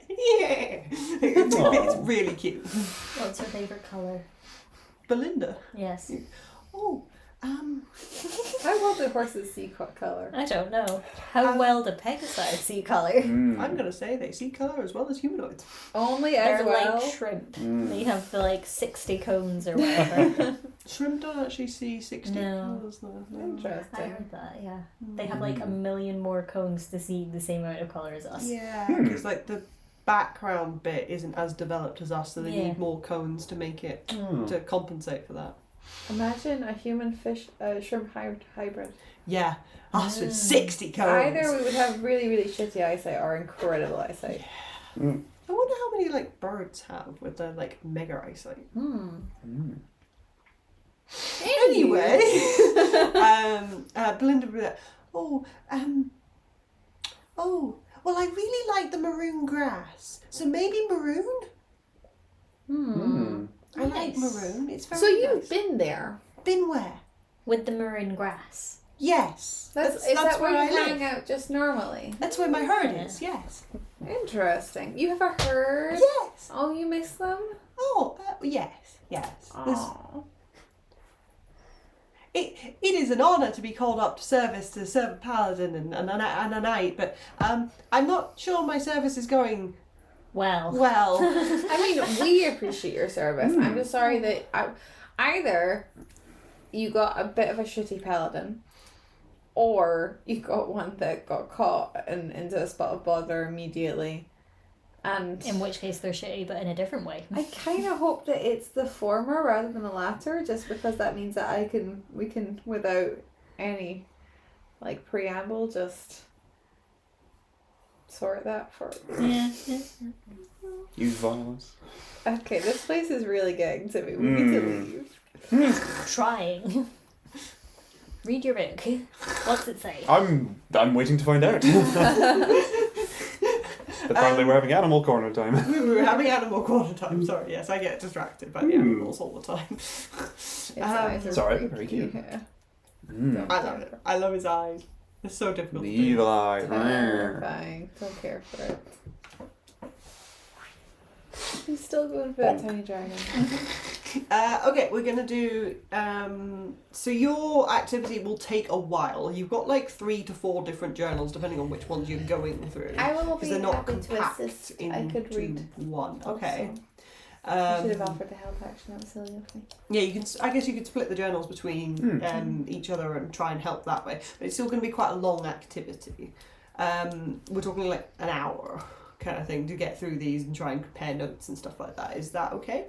yeah. It's really cute. What's your favourite colour? Belinda. Yes. Oh, I want the horse's sea colour. I don't know. How well do Pegasi see colour? I'm gonna say they see colour as well as humanoids. Only as They're well. like shrimp. They have the like 60 cones or whatever. Shrimp don't actually see 60 No. colours though. No. I Interesting. heard that, yeah. They have like a million more cones to see the same amount of colour as us. Yeah, because like the background bit isn't as developed as us, so they Yeah. need more cones to make it to compensate for that. Imagine a human fish, shrimp hybrid. Yeah, us with 60 cones. Either we would have really, really shitty eyesight or incredible eyesight. I wonder how many like birds have with their like mega eyesight. Anyway, Belinda would be like, well, I really like the maroon grass, so maybe maroon. I like maroon. It's very So you've nice. been there. Been where? With the maroon grass. Yes. Is that's that where I you live. hang out just normally? That's where my herd Yeah. is. Yes. Interesting. You have a herd? Yes. Oh, you miss them? Oh, yes. Yes. Oh. It is an honour to be called up to service to serve a paladin and a knight, but I'm not sure my service is going Well. well. I mean, we appreciate your service. I'm just sorry that either you got a bit of a shitty paladin, or you got one that got caught and into a spot of bother immediately. And In which case they're shitty, but in a different way. I kind of hope that it's the former rather than the latter, just because that means that we can without any like preamble just sort that for. Yeah. Use violence. Okay, this place is really getting to me. We need to leave. Trying. Read your book. What's it say? I'm waiting to find out. Apparently we're having animal corner time. We were having animal corner time, sorry, yes, I get distracted by the animals all the time. It's alright, very cute. Yeah. I love it. I love his eyes. It's so difficult The to do. evil eye. Terrifying. Don't care for it. He's still going for that tiny dragon. Okay, we're gonna do. So your activity will take a while. You've got like 3 to 4 different journals, depending on which ones you're going through. I will be Because they're not happy to compact assist. into I could read. one. Okay. I should have offered to help. Actually, that was silly of me. Yeah, you can. I guess you could split the journals between each other and try and help that way. But it's still going to be quite a long activity. We're talking like an hour kind of thing to get through these and try and compare notes and stuff like that. Is that okay?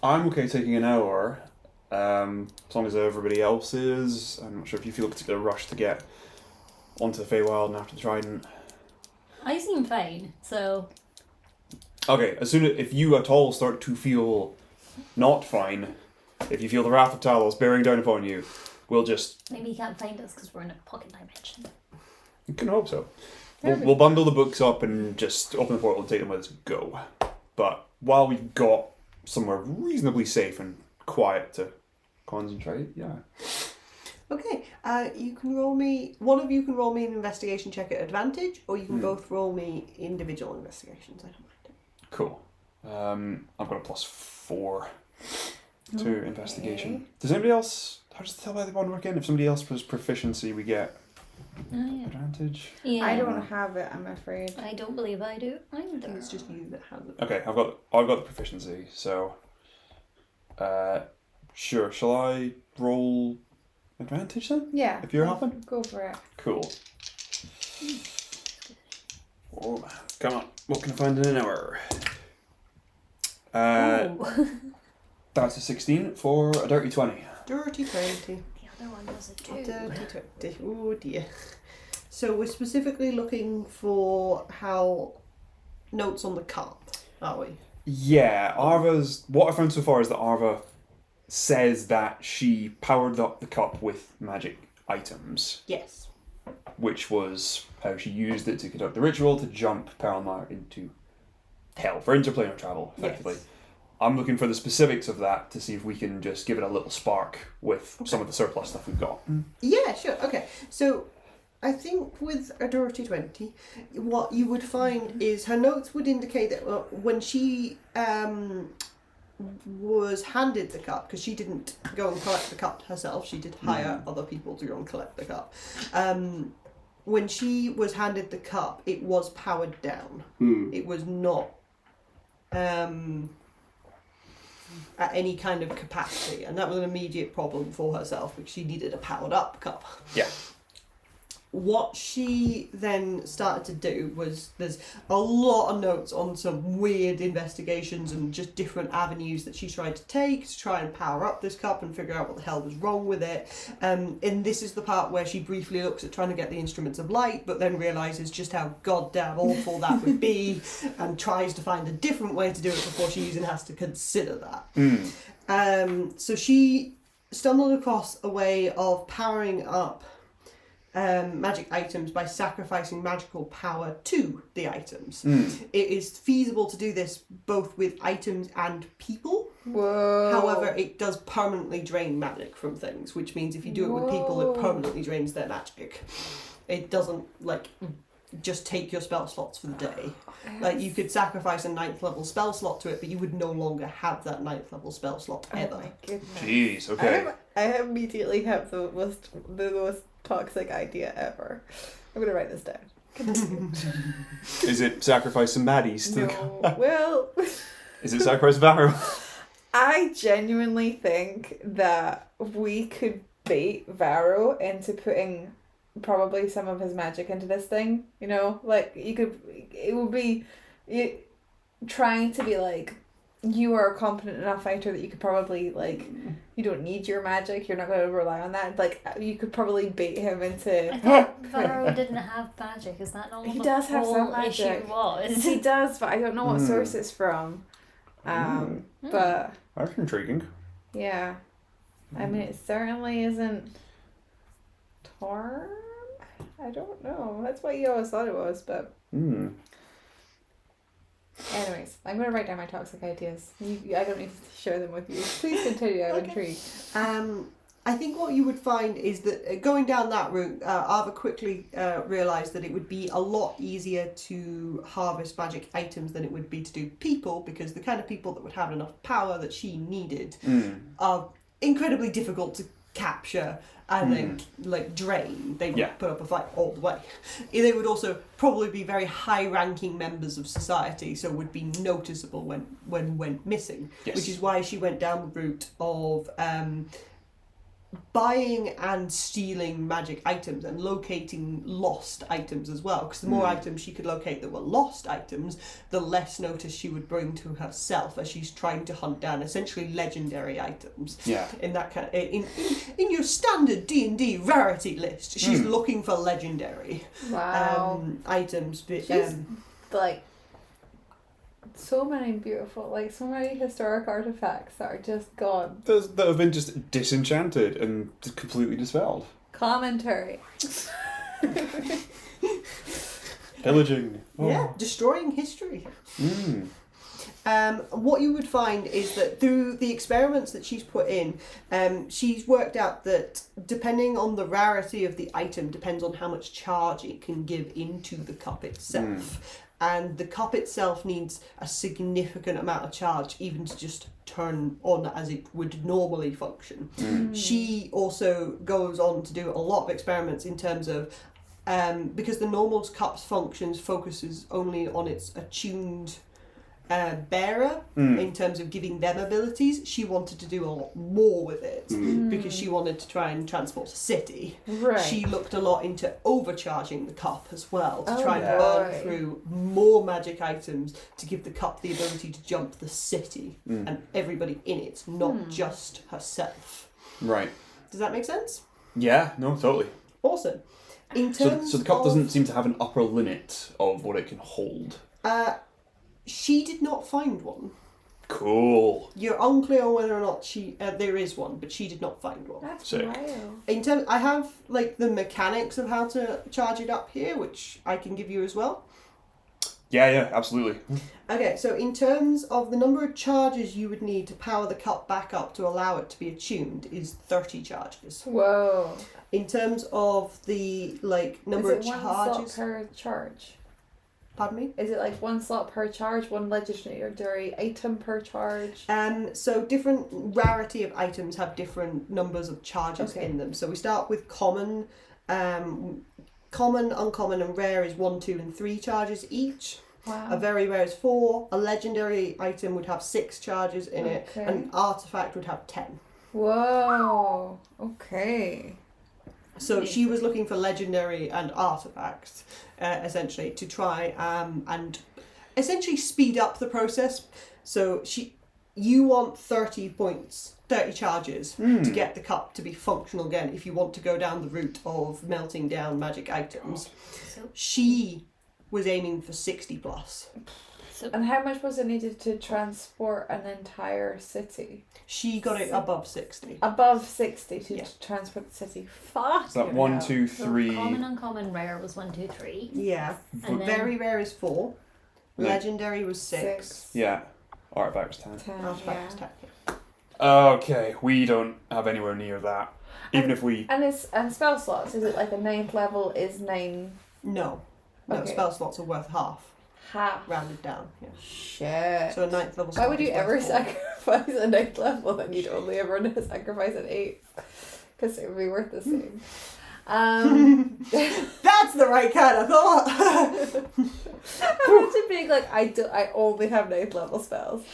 I'm okay taking an hour, as long as everybody else is. I'm not sure if you feel a particular rush to get onto the Feywild and after the Trident. I seem fine, so... Okay, if you at all start to feel not fine, if you feel the wrath of Talos bearing down upon you, we'll just... Maybe he can't find us because we're in a pocket dimension. You can hope so. We'll bundle the books up and just open the portal and take them with us and go. But while we've got somewhere reasonably safe and quiet to concentrate, yeah. Okay, you can roll me. One of you can roll me an investigation check at advantage, or you can both roll me individual investigations. I don't mind. Cool. I've got a +4 to investigation. Does anybody else? How does the tell by the bond work in? If somebody else was proficiency, we get advantage. Yeah. I don't have it. I'm afraid. I don't believe I do either. I think it's just you that has it. Okay, I've got the proficiency. So, sure. Shall I roll advantage then? Yeah. If you're helping. Go for it. Cool. Oh man, come on. What can I find in an hour? That's a 16 for a dirty 20. Dirty 20. The other one was a 2. Dirty 20. Oh dear. So we're specifically looking for how notes on the cup, are we? Yeah, what I found so far is that Arva says that she powered up the cup with magic items. Yes. Which was how she used it to conduct the ritual to jump Perlmar into hell for interplanar travel, effectively. Yes. I'm looking for the specifics of that to see if we can just give it a little spark with some of the surplus stuff we've got. Yeah, sure. Okay. So I think with a dirty 20, what you would find is her notes would indicate that when she was handed the cup, because she didn't go and collect the cup herself, she did hire other people to go and collect the cup. When she was handed the cup, it was powered down. It was not at any kind of capacity, and that was an immediate problem for herself because she needed a powered up cup. Yeah. What she then started to do was, there's a lot of notes on some weird investigations and just different avenues that she tried to take to try and power up this cup and figure out what the hell was wrong with it. And this is the part where she briefly looks at trying to get the instruments of light, but then realises just how goddamn awful that would be and tries to find a different way to do it before she even has to consider that. So she stumbled across a way of powering up magic items by sacrificing magical power to the items. It is feasible to do this both with items and people. Whoa. However, it does permanently drain magic from things, which means if you do it with people, it permanently drains their magic. It doesn't, just take your spell slots for the day. You could sacrifice a 9th level spell slot to it, but you would no longer have that 9th level spell slot ever. Oh my goodness. Jeez, okay. I immediately have the most toxic idea ever. I'm going to write this down. Continue. Is it sacrifice some baddies to the No. Well... Is it sacrifice Varro? I genuinely think that we could bait Varro into putting probably some of his magic into this thing, it would be trying to be you are a competent enough fighter that you could probably you don't need your magic, you're not going to rely on that, you could probably bait him into... I thought Varro didn't have magic, is that not what He the does have whole some magic. issue was? He does, but I don't know what source it's from. But That's intriguing. yeah, I mean, it certainly isn't Charm? I don't know. That's what you always thought it was, but... Anyways, I'm going to write down my toxic ideas. I don't need to share them with you. Please continue, I'm intrigued. I think what you would find is that going down that route, Arva quickly realised that it would be a lot easier to harvest magic items than it would be to do people, because the kind of people that would have enough power that she needed are incredibly difficult to capture and then drain. They would put up a fight all the way. They would also probably be very high-ranking members of society, so would be noticeable when went missing. Yes. Which is why she went down the route of buying and stealing magic items and locating lost items as well, because the more items she could locate that were lost items, the less notice she would bring to herself as she's trying to hunt down essentially legendary items. In that kind of, in your standard D&D rarity list, she's looking for legendary items. But, She's like so many beautiful, so many historic artifacts that are just gone. That have been just disenchanted and completely dispelled. Commentary. Pillaging. Yeah, destroying history. What you would find is that through the experiments that she's put in, she's worked out that depending on the rarity of the item depends on how much charge it can give into the cup itself. And the cup itself needs a significant amount of charge even to just turn on as it would normally function. She also goes on to do a lot of experiments in terms of because the normal cup's functions focuses only on its attuned bearer in terms of giving them abilities. She wanted to do a lot more with it because she wanted to try and transport a city. She looked a lot into overcharging the cup as well to try and burn through more magic items to give the cup the ability to jump the city and everybody in it, not just herself. Right. Does that make sense? Yeah, no, totally. Awesome. In So terms the cup of, doesn't seem to have an upper limit of what it can hold. she did not find one. Cool. You're unclear on whether or not there is one, but she did not find one. That's Sick. wild. In terms, I have the mechanics of how to charge it up here, which I can give you as well. Yeah, absolutely. Okay, so in terms of the number of charges you would need to power the cup back up to allow it to be attuned is 30 charges. Whoa. In terms of the number of Is it one charges, slot per charge? pardon me. Is it one slot per charge, one legendary item per charge? So different rarity of items have different numbers of charges in them. So we start with common. Common, uncommon, and rare is 1, 2, and 3 charges each. Wow. A very rare is 4. A legendary item would have 6 charges in it. An artifact would have 10. Whoa. Okay. So she was looking for legendary and artifacts, essentially, to try and essentially speed up the process. So you want 30 points, 30 charges to get the cup to be functional again if you want to go down the route of melting down magic items. She was aiming for 60 plus. And how much was it needed to transport an entire city? She got it above 60. Above 60 to transport the city. Fuck. Is that 1, 2, 3? Common, uncommon, rare was 1, 2, 3. Yeah. And then- Very rare is 4. Legendary was 6. Yeah. Artifact was 10. 10, Artifact was 10. Okay, we don't have anywhere near that. Even if we... And spell slots, is it a 9th level is 9? No. No, Okay. spell slots are worth half. Half. Rounded down. Yeah. Shit. So a 9th level Why slot would you is worth ever 4. sacrifice a 9th level then you'd only ever sacrifice an 8th? Because it would be worth the same. That's the right kind of thought. Imagine being I only have 9th level spells.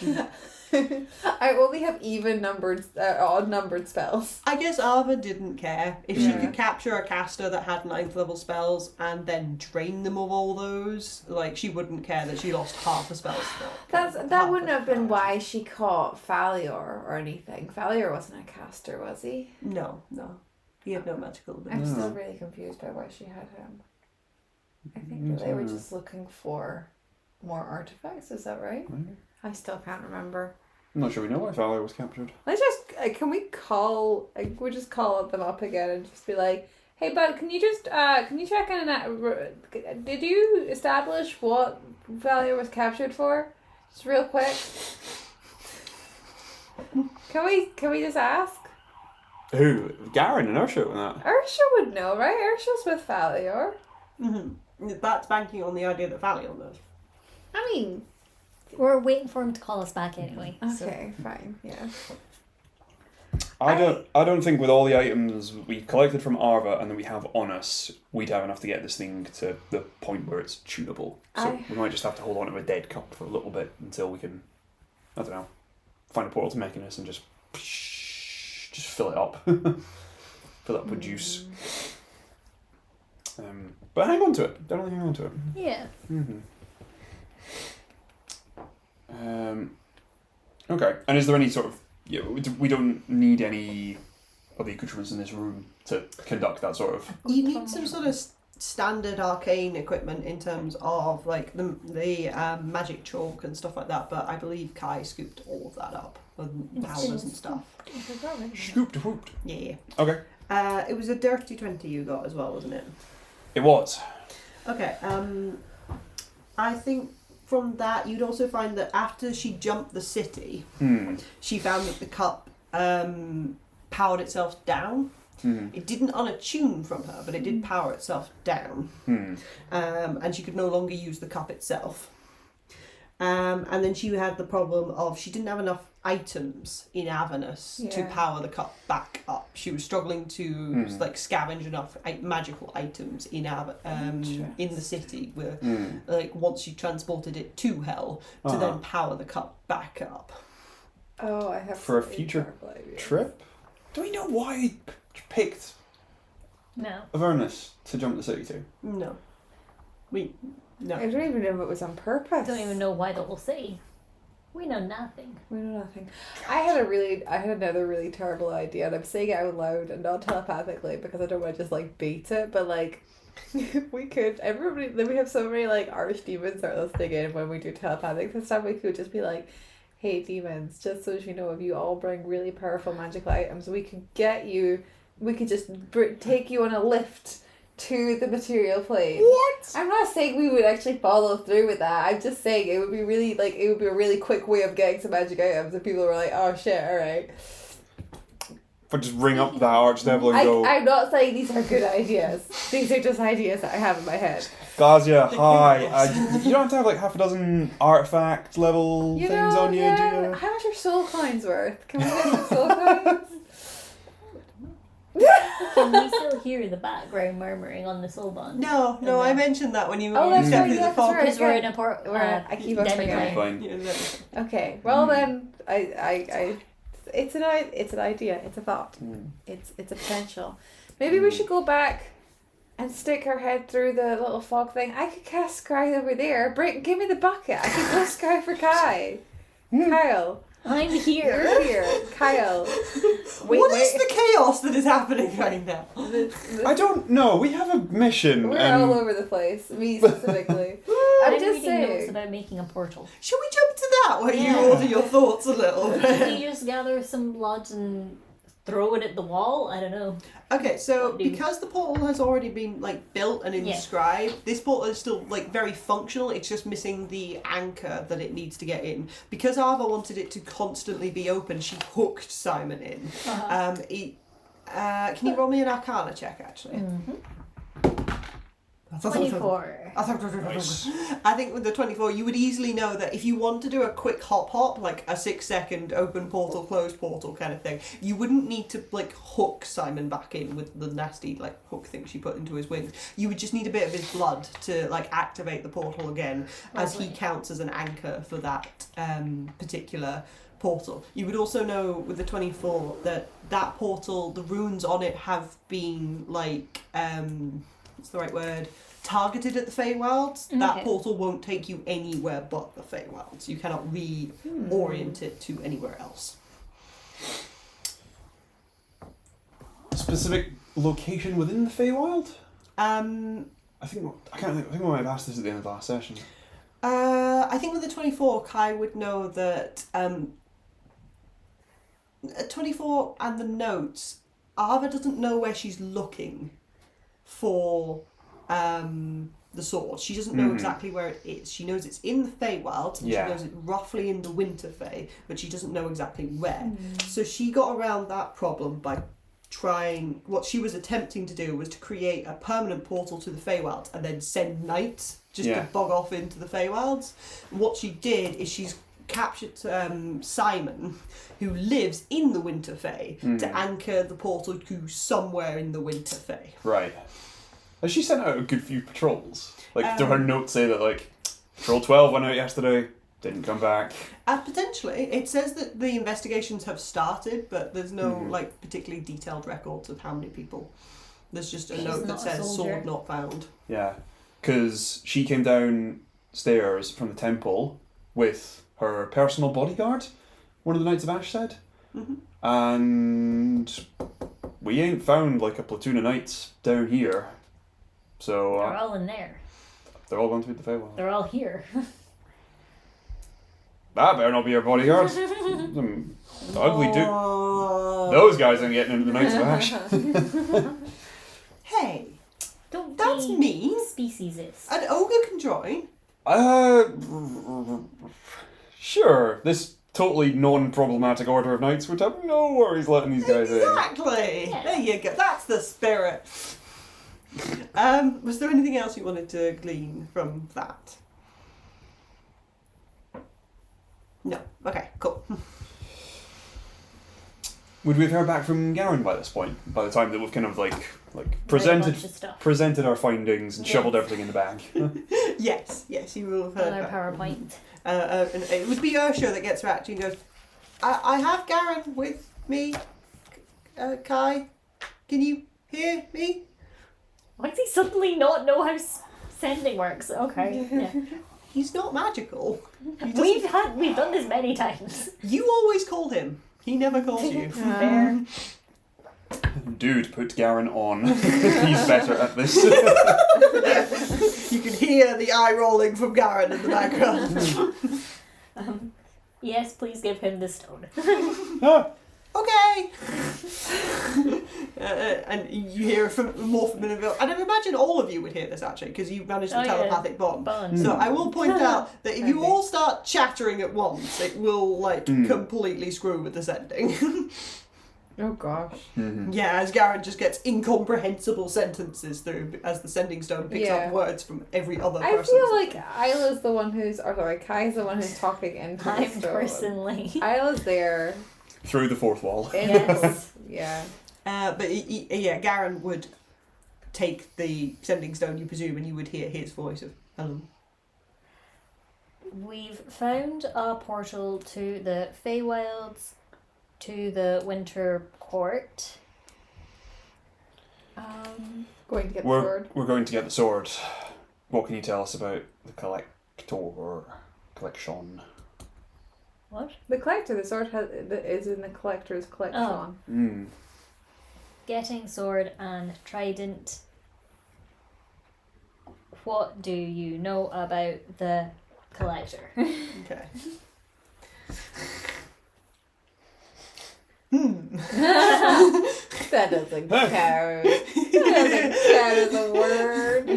I only have even numbered, odd numbered spells. I guess Arva didn't care. If she Yeah. could capture a caster that had 9th level spells and then drain them of all those, she wouldn't care that she lost half a spell slot. That wouldn't have been why she caught Failure or anything. Failure wasn't a caster, was he? No. He had no magical ability. I'm still really confused by why she had him. I think that they were just looking for more artifacts, is that right? I still can't remember. I'm not sure we know why Valor was captured. Let's just, can we just call them up again and just be like, Hey, bud, can you check in that? Did you establish what Valor was captured for? Just real quick. Can we just ask? Who? Garrin and Ersho and that? Ersho would know, right? Ersho's with Valor. That's banking on the idea that Valion knows. I mean, We're waiting for him to call us back anyway. okay, fine, yeah. I don't think with all the items we collected from Arva and that we have on us, we'd have enough to get this thing to the point where it's tunable. So we might just have to hold on to a dead cup for a little bit until we can, I don't know, find a portal to Mechanus and just fill it up. Fill it up with juice. But hang on to it. Definitely hang on to it. Yeah. Okay. And is there any sort of... Yeah, we don't need any of the accoutrements in this room to conduct that sort of... You need some sort of standard arcane equipment in terms of like the magic chalk and stuff like that, but I believe Kai scooped all of that up. And powders and stuff. Scooped, whooped. Yeah. Okay. It was a dirty 20 you got as well, wasn't it? It was. Okay, I think from that you'd also find that after she jumped the city, she found that the cup powered itself down. It didn't unattune from her, but it did power itself down. And she could no longer use the cup itself. And then she had the problem of she didn't have enough items in Avernus to power the cup back up. She was struggling to like scavenge enough magical items in in the city where like once she transported it to hell to then power the cup back up. Oh, I have for a future trip. Do we know why he picked Avernus to jump the city to? No. No. I don't even know if it was on purpose. I don't even know why the whole city. We know nothing. We know nothing. I had another really terrible idea, and I'm saying it out loud and not telepathically because I don't want to just like bait it, but like we could we have so many like archdemons that are listening in when we do telepathic and stuff. We could just be like, hey demons, just so you know, if you all bring really powerful magical items, we could just take you on a lift to the material plane. What? I'm not saying we would actually follow through with that. I'm just saying it would be a really quick way of getting some magic items if people were like, oh shit, alright. But just ring up the archdevil and go... I'm not saying these are good ideas. These are just ideas that I have in my head. Gazia, hi. You don't have to have like half a dozen artifact level things on you, do you? How much are soul coins worth? Can we get some soul coins? Can we still hear the background murmuring on the soul bond? No, I mentioned that when you that's stepped right, through the that's fog. right. Because we're in a port. I keep on forgetting. Fine. Okay, well then, I it's an idea, it's a thought, it's a potential. Maybe we should go back and stick our head through the little fog thing. I could cast Scry over there. Give me the bucket. I could go Scry for Kai. Kyle. I'm here. You're here. Kyle. What is the chaos that is happening right now? I don't know. We have a mission. We're all over the place. Me specifically. I'm just reading notes saying. about making a portal. Should we jump to that where you order your thoughts a little Can bit? you just gather some blood and throw it at the wall? I don't know. Okay, so because the portal has already been like built and inscribed, this portal is still like very functional. It's just missing the anchor that it needs to get in. Because Arva wanted it to constantly be open, she hooked Simon in. Can you roll me an Arcana check actually? 24. Nice. I think with the 24, you would easily know that if you want to do a quick hop, like a 6-second open portal, closed portal kind of thing, you wouldn't need to like hook Simon back in with the nasty like hook thing she put into his wings. You would just need a bit of his blood to like activate the portal again, as he counts as an anchor for that particular portal. You would also know with the 24 that portal, the runes on it have been like what's the right word? Targeted at the Feywilds. That portal won't take you anywhere but the Feywilds. You cannot reorient it to anywhere else. Specific location within the Feywild? I think we might have asked this at the end of the last session. I think with the 24, Kai would know that 24 and the notes, Arva doesn't know where she's looking. for the sword. She doesn't know exactly where it is. She knows it's in the Feywilds, and she knows it roughly in the Winterfell, but she doesn't know exactly where. So she got around that problem by trying. What she was attempting to do was to create a permanent portal to the Feywilds and then send knights just to bog off into the Feywilds. What she did is she's captured Simon, who lives in the Winterfell, to anchor the portal to somewhere in the Winterfell. Right. Has she sent out a good few patrols? Like, do her notes say that, like, Patrol 12 went out yesterday, didn't come back? Potentially. It says that the investigations have started, but there's no, like, particularly detailed records of how many people. There's just a note that says sword not found. Yeah. Because she came downstairs from the temple with her personal bodyguard, one of the Knights of Ash said. And we ain't found, like, a platoon of knights down here. So they're all in there. They're all going through the Feywilds. They're all here. That better not be our bodyguard. Some ugly dude. Those guys ain't getting into the Knights of Ash. Hey, Don't that's be mean. Speciesist. An ogre can join. Sure. This totally non-problematic order of knights would have no worries letting these guys in. Exactly. Yeah. There you go. That's the spirit. Was there anything else you wanted to glean from that? No. Okay, cool. Would we have heard back from Garrin by this point? By the time that we've kind of like presented our findings and shoveled everything in the bag? Yes, you will have heard On our back. PowerPoint. And it would be Ersho that gets back to you and goes, I have Garrin with me. Kai, can you hear me? Why does he suddenly not know how sending works? Okay. Yeah. He's not magical. We've done this many times. You always called him. He never calls you. Fair. Dude, put Garrin on. He's better at this. You can hear the eye rolling from Garrin in the background. Yes, please give him the stone. Okay. And you hear from more familiar. And I imagine all of you would hear this actually, because you managed the telepathic bond. So I will point out that if you all start chattering at once, it will completely screw with the sending. Oh gosh. Yeah, as Garrin just gets incomprehensible sentences through as the sending stone picks up words from every other person. I feel like Isla's the one Kai's the one who's talking into the stone. Personally. Isla's there. Through the fourth wall. Yes. Yeah. But Garrin would take the sending stone, you presume, and you would hear his voice of hello. We've found a portal to the Faewilds, to the Winter Court. Going to get the sword. We're going to get the sword. What can you tell us about the collection? What? The collector, the sword is in the collector's collection. Oh. Getting sword and trident. What do you know about the collector? Okay. That doesn't count. That doesn't count as a word.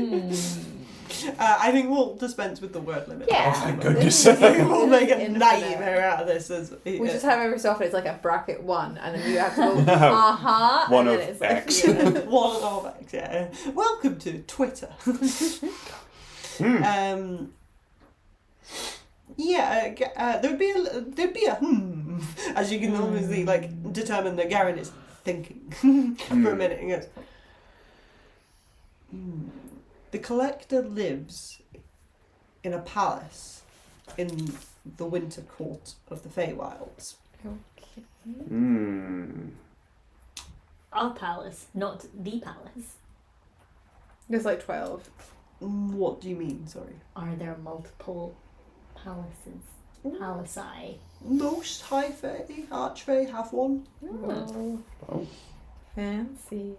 I think we'll dispense with the word limit. Yeah. Oh, thank goodness. We'll make a Infinite. nightmare out of this. We just have every so often it's like a bracket 1, and then you have to go One and of then it's X. Like, one of X, yeah. Welcome to Twitter. There'd be a as you can obviously determine that Garrin is thinking for a minute and goes, The collector lives in a palace in the winter court of the Faewilds. okay. A palace, not the palace. There's like 12. What do you mean, sorry? Are there multiple palaces? Palaci? Most High Fae, Archfae have one. Oh. Fancy.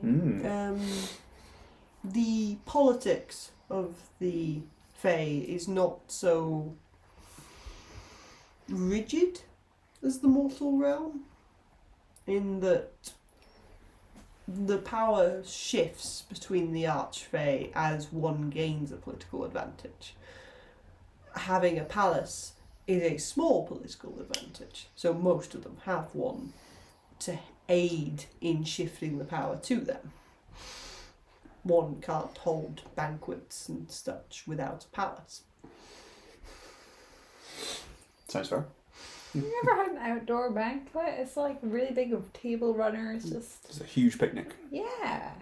The politics of the Fae is not so rigid as the mortal realm, in that the power shifts between the Archfey as one gains a political advantage. Having a palace is a small political advantage, so most of them have one to aid in shifting the power to them. One can't hold banquets and such without a palace. Sounds fair. You ever had an outdoor banquet? It's like really big of table runners, just It's a huge picnic. yeah.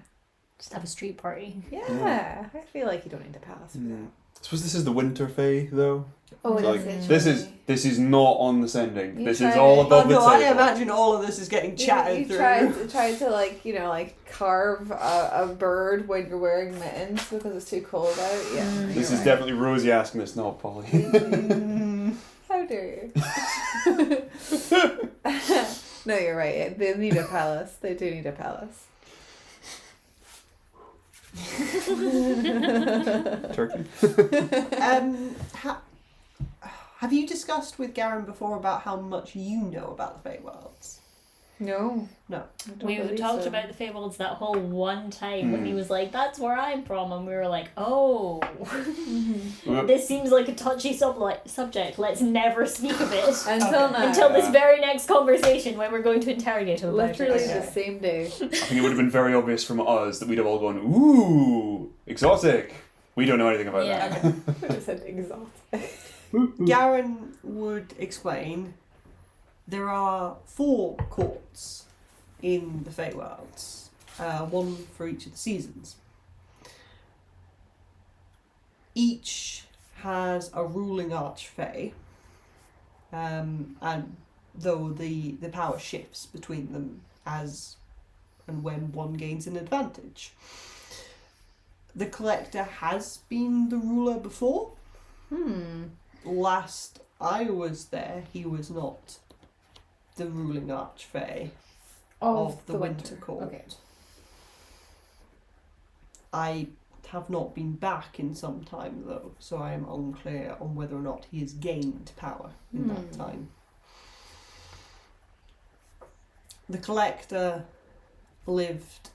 Just have a street party. Yeah. I feel like you don't need a palace for that. I suppose this is the winter Fae, though. Oh, Like, it this is not on the sending. You This tried is all it. above Oh the no, table. I imagine all of this is getting chatted you through. tried to like carve a bird when you're wearing mittens because it's too cold out. Yeah. This you're is right. definitely Rosie asking this, not Polly. How dare you? No, you're right. They need a palace. They do need a palace. Turkey. Have you discussed with Garrin before about how much you know about the Feywilds? No. No. I don't We believe talked so. about the Faewilds that whole one time when he was like, "That's where I'm from," and we were like, "Oh, this seems like a touchy subject. Let's never speak of it Until now. until this very next conversation when we're going to interrogate him about Literally it." the same day. I think it would have been very obvious from us that we'd have all gone, ooh, exotic. We don't know anything about Yeah. that. I just said exotic. Garrin would explain there are 4 courts in the Feywilds, one for each of the seasons. Each has a ruling archfey, and though the power shifts between them as and when one gains an advantage. The Collector has been the ruler before. Last I was there, he was not the ruling archfey of the Winter Court. Okay. I have not been back in some time though, so I am unclear on whether or not he has gained power in that time. The Collector lived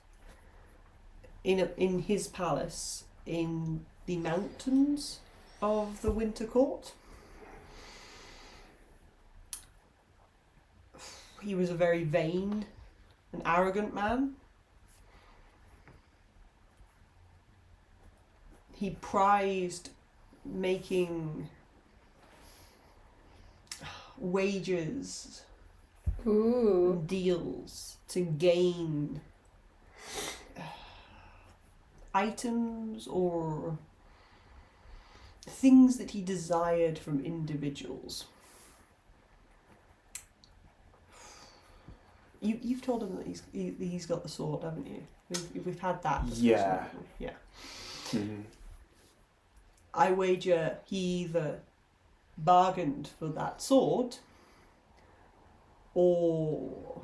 in his palace in the mountains of the Winter Court. He was a very vain and arrogant man. He prized making wagers Ooh. and deals to gain items or things that he desired from individuals. You've told him that he's got the sword, haven't you? We've had that discussion, Yeah. haven't we? Yeah. Mm-hmm. I wager he either bargained for that sword or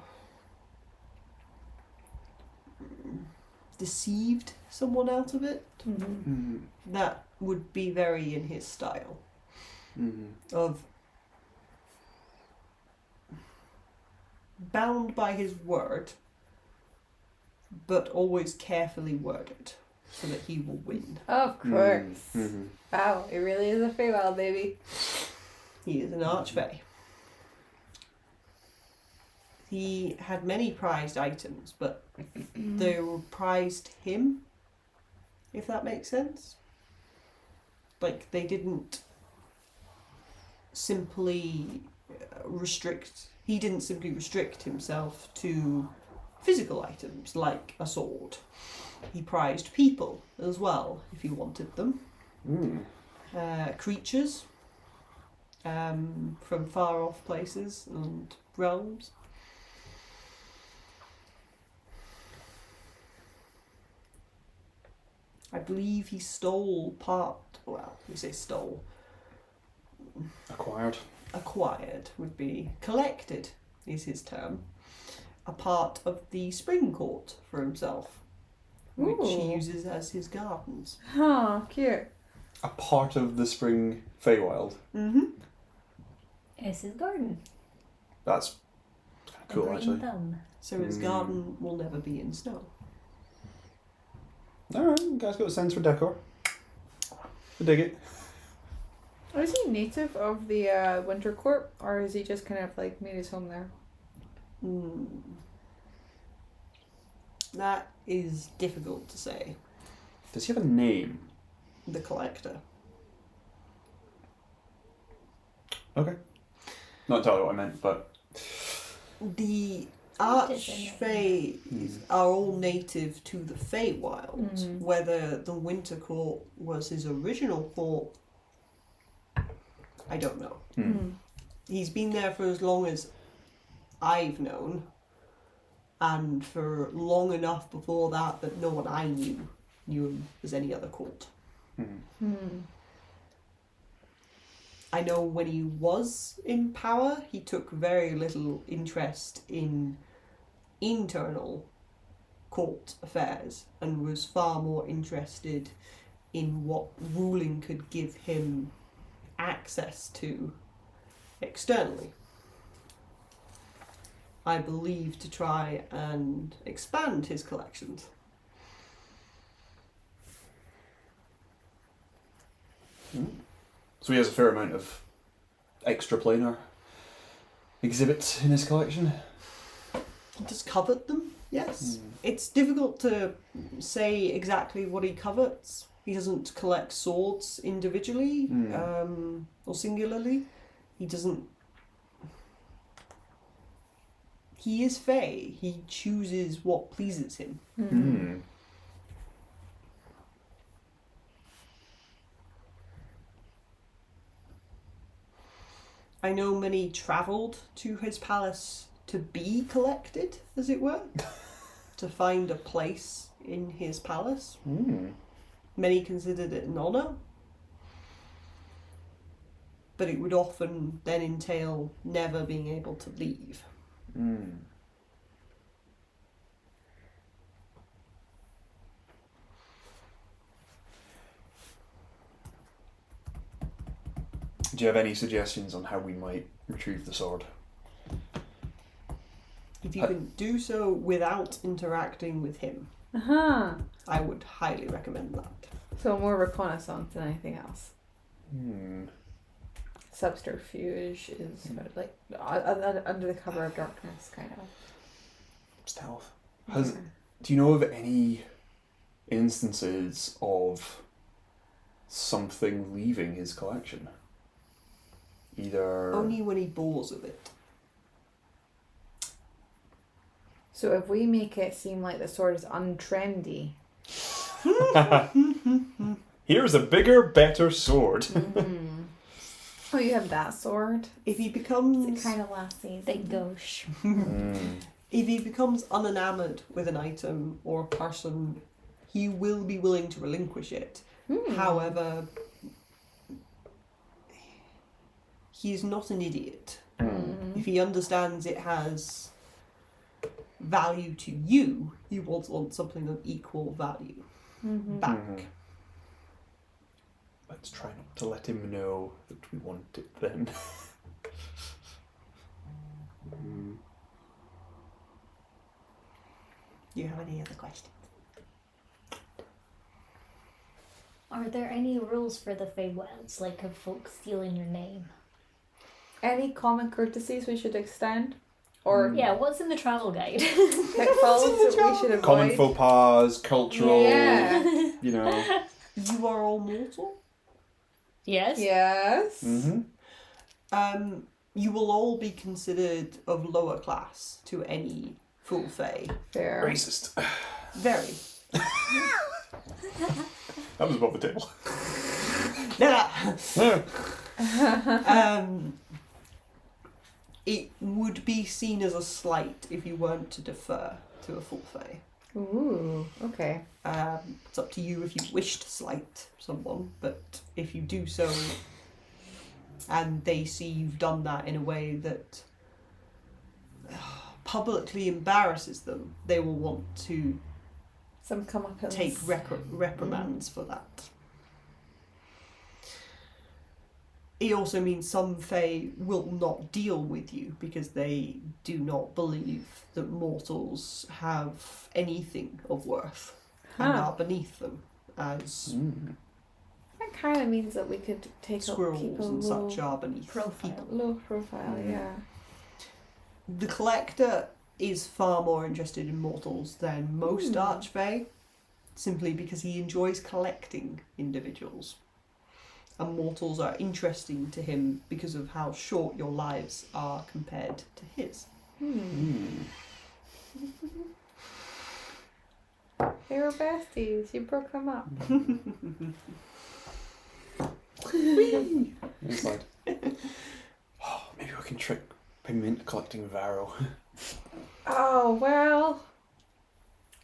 deceived someone out of it. Mm-hmm. That would be very in his style Mm-hmm. of bound by his word, but always carefully worded so that he will win. Of course. Mm-hmm. Wow, it really is a Feywild, baby. He is an archfey. He had many prized items, but they were prized him, if that makes sense. Like, they didn't simply he didn't simply restrict himself to physical items like a sword. He prized people as well, if he wanted them. Creatures from far off places and realms. I believe he stole acquired would be collected is his term, a part of the spring court for himself, which he Ooh. uses as his gardens. Oh, cute. A part of the spring Feywild. It's his garden. That's kind of cool, A green actually. thumb. So his garden will never be in snow. Alright, you guys got a sense for decor. I dig it. Is he native of the Winter Court, or is he just kind of like made his home there? That is difficult to say. Does he have a name? The Collector. Okay. Not entirely what I meant, but... The Archfey are all native to the Feywilds. Whether the Winter Court was his original court, I don't know. He's been there for as long as I've known, and for long enough before that that no one I knew him as any other court. I know when he was in power, he took very little interest in internal court affairs and was far more interested in what ruling could give him access to externally. I believe to try and expand his collections. So he has a fair amount of extra planar exhibits in his collection. He just covet them, yes. It's difficult to say exactly what he covets. He doesn't collect swords individually or singularly. He doesn't... He is Fey. He chooses what pleases him. I know many travelled to his palace to be collected, as it were, to find a place in his palace. Many considered it an honour, but it would often then entail never being able to leave. Do you have any suggestions on how we might retrieve the sword? If you can do so without interacting with him, I would highly recommend that. So more reconnaissance than anything else. Subterfuge is like under the cover of darkness, kind of. Stealth. Do you know of any instances of something leaving his collection? Either... Only when he bores of it. So if we make it seem like the sword is untrendy... Here's a bigger, better sword. Oh, you have that sword? If he becomes... It's kind of last season. Big gauche. If he becomes unenamoured with an item or a person, he will be willing to relinquish it. However, he is not an idiot. If he understands it has value to you, he will want something of equal value back. Let's try not to let him know that we want it then. Do you have any other questions? Are there any rules for the Faewilds, like of folks stealing your name? Any common courtesies we should extend? Or Yeah, what's in the travel guide? pitfalls that we should avoid? Common faux pas, cultural, Yeah. you know. You are all mortal. Yes. Yes. You will all be considered of lower class to any full fae. Fair. Racist. Very. That was above the table. It would be seen as a slight if you weren't to defer to a full fae. Ooh, okay. It's up to you if you wish to slight someone, but if you do so and they see you've done that in a way that publicly embarrasses them, they will want to Some comeuppance. take reprimands for that. It also means some fae will not deal with you because they do not believe that mortals have anything of worth. and are beneath them as That kind of means that we could take squirrels keep a and low such are beneath profile. people. low profile. Yeah. The collector is far more interested in mortals than most archfey, simply because he enjoys collecting individuals. And mortals are interesting to him because of how short your lives are compared to his. They were besties. You broke them up. Inside. Oh, maybe we can trick Pigment into collecting Varro. Oh, well.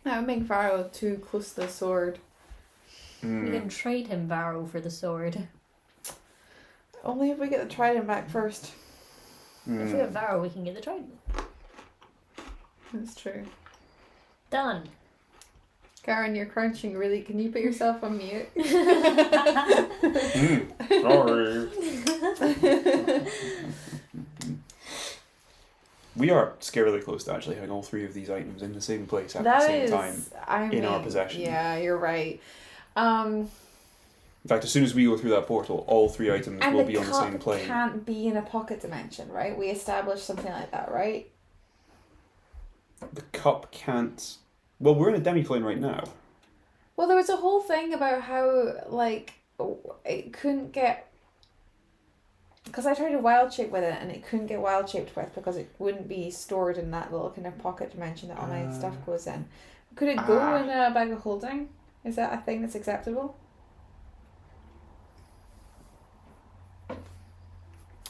That would make Varro too close to the sword. We can trade him Varro for the sword. Only if we get the trident back first. If we have Varro, we can get the trident. That's true. Done. Garrin, you're crunching really. Can you put yourself on mute? Sorry. We are scarily close to actually having all three of these items in the same place at the same time in our possession. Yeah, you're right. In fact, as soon as we go through that portal, all three items will be on the same plane. And the cup can't be in a pocket dimension, right? We established something like that, right? The cup can't... Well, we're in a demi-plane right now. Well, there was a whole thing about how, like, it couldn't get... Because I tried to wild shape with it, and it couldn't get wild shaped with because it wouldn't be stored in that little kind of pocket dimension that all my stuff goes in. Could it go in a bag of holding? Is that a thing that's acceptable?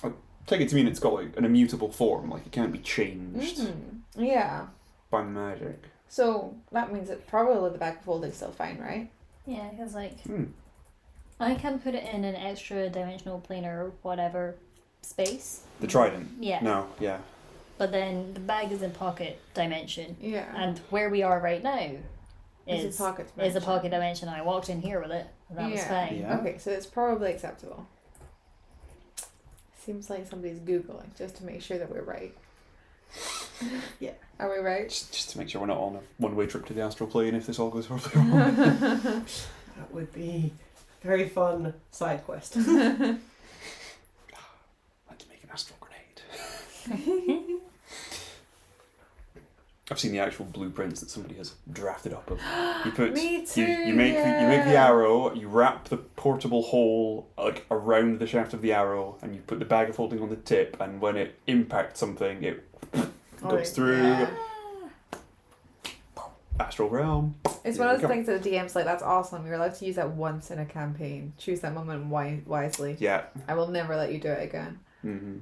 I take it to mean it's got like an immutable form, like it can't be changed Yeah. by magic. So that means that probably the bag of holding is still fine, right? Yeah, because like I can put it in an extra dimensional planar whatever space. The trident? Yeah. No, yeah. But then the bag is in pocket dimension. Yeah. And where we are right now Is a pocket dimension. is a pocket dimension. I walked in here with it, and that was fine. Yeah. Okay, so it's probably acceptable. Seems like somebody's Googling just to make sure that we're right. Yeah. Are we right? Just to make sure we're not on a one-way trip to the astral plane if this all goes horribly wrong. That would be a very fun side quest. Let's make an astral grenade. I've seen the actual blueprints that somebody has drafted up of. You put Me too, you make the arrow, you wrap the portable hole like around the shaft of the arrow, and you put the bag of holding on the tip, and when it impacts something, it goes through astral realm. It's one of those things that the DM's like, that's awesome. You're allowed to use that once in a campaign. Choose that moment wisely. Yeah. I will never let you do it again. Mm-hmm.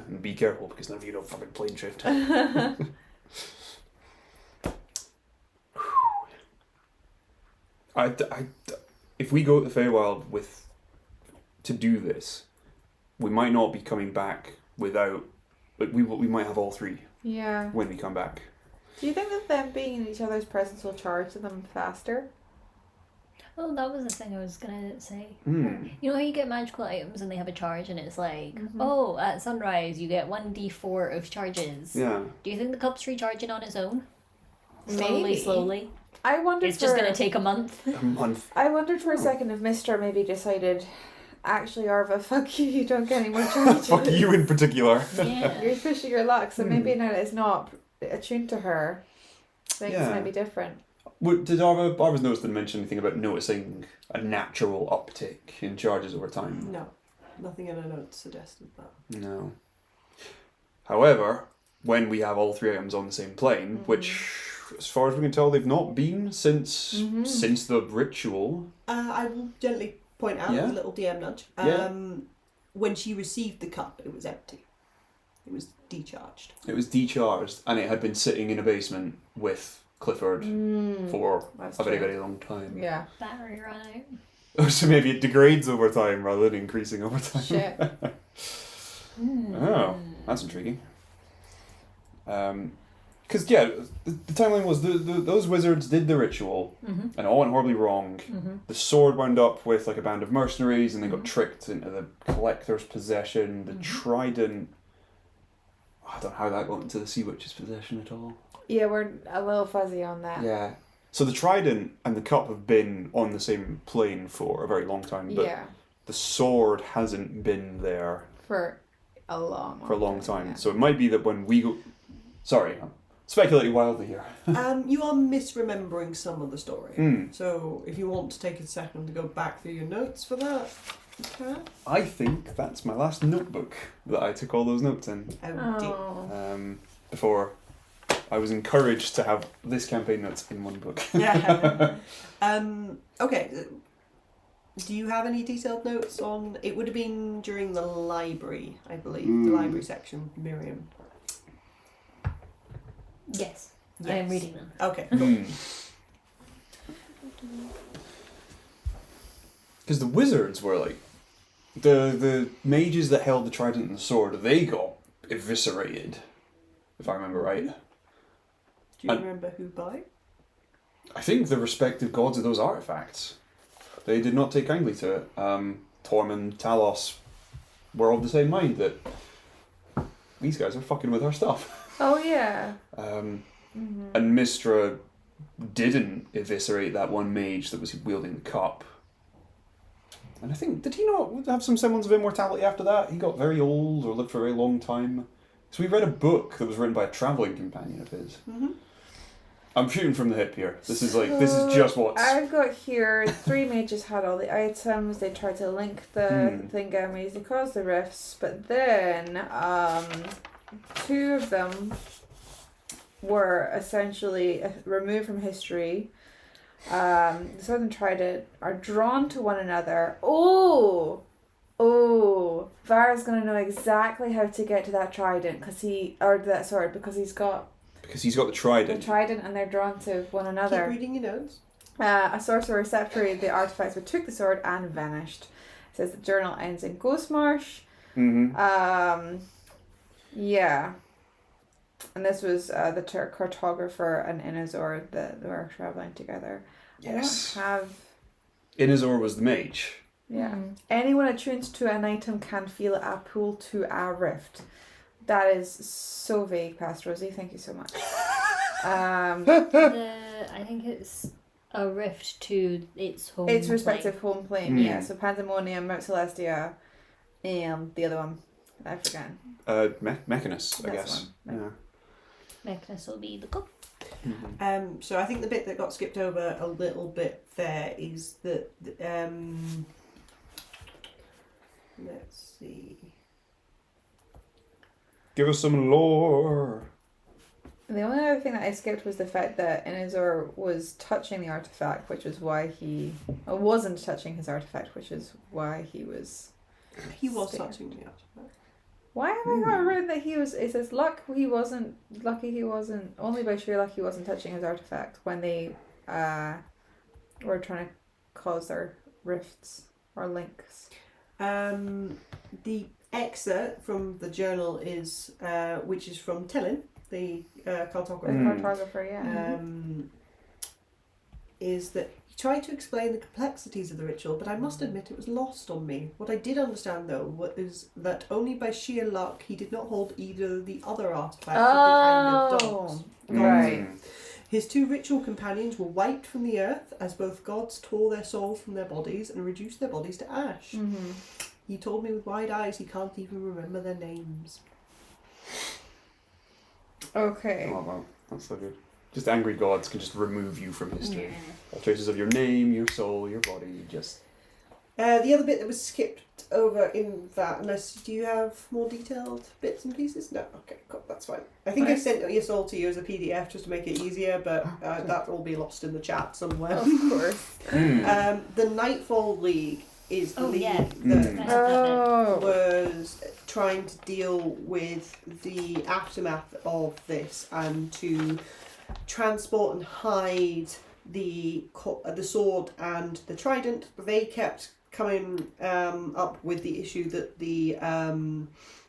And be careful because none of you don't fucking plane shift. If we go to the Feywild to do this, we might not be coming back without. Like we might have all three. Yeah. When we come back. Do you think that them being in each other's presence will charge them faster? Oh, that was the thing I was gonna say. Mm. You know how you get magical items and they have a charge, and it's like, oh, at sunrise you get 1d4 of charges. Yeah. Do you think the cup's recharging on its own? Maybe. Slowly. I wondered. It's just gonna take a month. A month. I wondered for a second if Mister maybe decided, actually, Arva, fuck you, you don't get any more charges. Fuck you in particular. Yeah. You're pushing your luck, so maybe now that it's not attuned to her, things might be different. Did Arva's notes didn't mention anything about noticing a natural uptick in charges over time? No, nothing in a note suggested that. No. However, when we have all three items on the same plane, which, as far as we can tell, they've not been since the ritual. I will gently point out a little DM nudge. When she received the cup, it was empty. It was decharged. It was decharged, and it had been sitting in a basement with Clifford for a very, very long time. Yeah. Battery run out. Oh, so maybe it degrades over time rather than increasing over time. Shit. Oh, that's intriguing. Because the timeline was those wizards did the ritual, and it all went horribly wrong. The sword wound up with like a band of mercenaries, and they got tricked into the collector's possession. The trident, I don't know how that got into the sea witch's possession at all. Yeah, we're a little fuzzy on that. Yeah. So the trident and the cup have been on the same plane for a very long time, but Yeah, the sword hasn't been there for a long time. Yeah. So it might be that when we go... Sorry, I'm speculating wildly here. You are misremembering some of the story. Mm. So if you want to take a second to go back through your notes for that, you can. I think that's my last notebook that I took all those notes in. Oh. Before I was encouraged to have this campaign notes in one book. Yeah. Okay. Do you have any detailed notes on... It would have been during the library, I believe. The library section, Miriam. Yes. I am reading them. Okay, cool. Because the wizards were like... The mages that held the trident and the sword, they got eviscerated, if I remember right. Do you remember who by? I think the respective gods of those artifacts. They did not take kindly to it. Tormund, Talos were of the same mind that these guys are fucking with our stuff. Oh yeah. And Mistra didn't eviscerate that one mage that was wielding the cup. And I think, did he not have some semblance of immortality after that? He got very old or lived for a very long time. So we read a book that was written by a travelling companion of his. Mm-hmm. I'm shooting from the hip here. This is just what's... I've got here, 3 mages had all the items, they tried to link the thingamies, they caused the rifts, but then 2 of them were essentially removed from history. The Sword and Trident are drawn to one another. Oh, Vara's gonna know exactly how to get to that trident because he's got the trident. The trident, and they're drawn to one another. Keep reading your notes. A sorcerer separated the artifacts but took the sword and vanished. It says the journal ends in Ghost Marsh. Mm-hmm. Yeah. And this was the cartographer and Inazor that they were travelling together. Yes. I don't have... Inazor was the mage. Yeah. Anyone attuned to an item can feel a pull to a rift. That is so vague, past Rosie. Thank you so much. I think it's a rift to its home. Its respective plane. home plane. Yeah. So Pandemonium, Mount Celestia, and the other one. I forget. Mechanus, I guess. Yeah. Mechanus will be the cup. Mm-hmm. So I think the bit that got skipped over a little bit there is that let's see. Give us some lore. The only other thing that I skipped was the fact that Inazor was touching the artifact, which is why he wasn't touching his artifact, which is why he was. He was touching the artifact. Why have I got written that he was? It says lucky he wasn't. Only by sheer luck he wasn't touching his artifact when they were trying to cause their rifts or links. The excerpt from the journal is which is from Tellin, the cartographer. Is that he tried to explain the complexities of the ritual, but I must admit it was lost on me. What I did understand, though, was that only by sheer luck he did not hold either the other artifacts of the angered dogs. Right. His 2 ritual companions were wiped from the earth as both gods tore their souls from their bodies and reduced their bodies to ash. Mm-hmm. He told me with wide eyes he can't even remember their names. Okay. Oh, wow. That's so good. Just angry gods can just remove you from history. Yeah. All traces of your name, your soul, your body, just... The other bit that was skipped over in that, unless do you have more detailed bits and pieces? No, okay, cool, that's fine. I think I sent this all to you as a PDF just to make it easier, but that will be lost in the chat somewhere. Of course. The Nightfall League is the league Oh. that was trying to deal with the aftermath of this and to transport and hide the sword and the trident. They kept coming up with the issue that the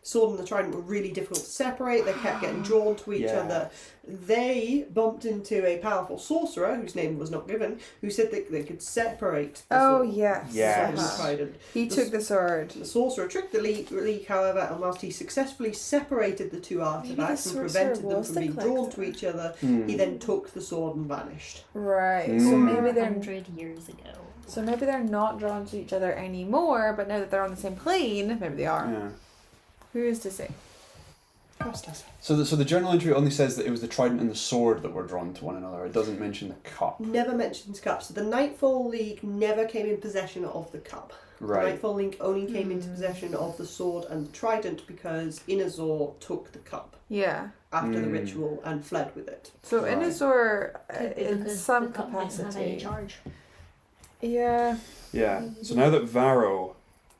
sword and the trident were really difficult to separate. They kept getting drawn to each other. They bumped into a powerful sorcerer whose name was not given, who said that they could separate the sword. Yes. And the trident. He took the sword. The sorcerer tricked the leak, however, and whilst he successfully separated the two artifacts and prevented them from being drawn to each other, he then took the sword and vanished. Right. So maybe they're 100 years ago. So maybe they're not drawn to each other anymore, but now that they're on the same plane, maybe they are. Yeah. Who is to say? Trust us. So the journal entry only says that it was the trident and the sword that were drawn to one another. It doesn't mention the cup. Never mentions cup. So the Nightfall League never came in possession of the cup. Right. The Nightfall League only came into possession of the sword and the trident because Inazor took the cup Yeah. after the ritual and fled with it. So Right. Inazor, Could be in because some the cup didn't have any capacity. charge. Yeah. Yeah. So now that Varro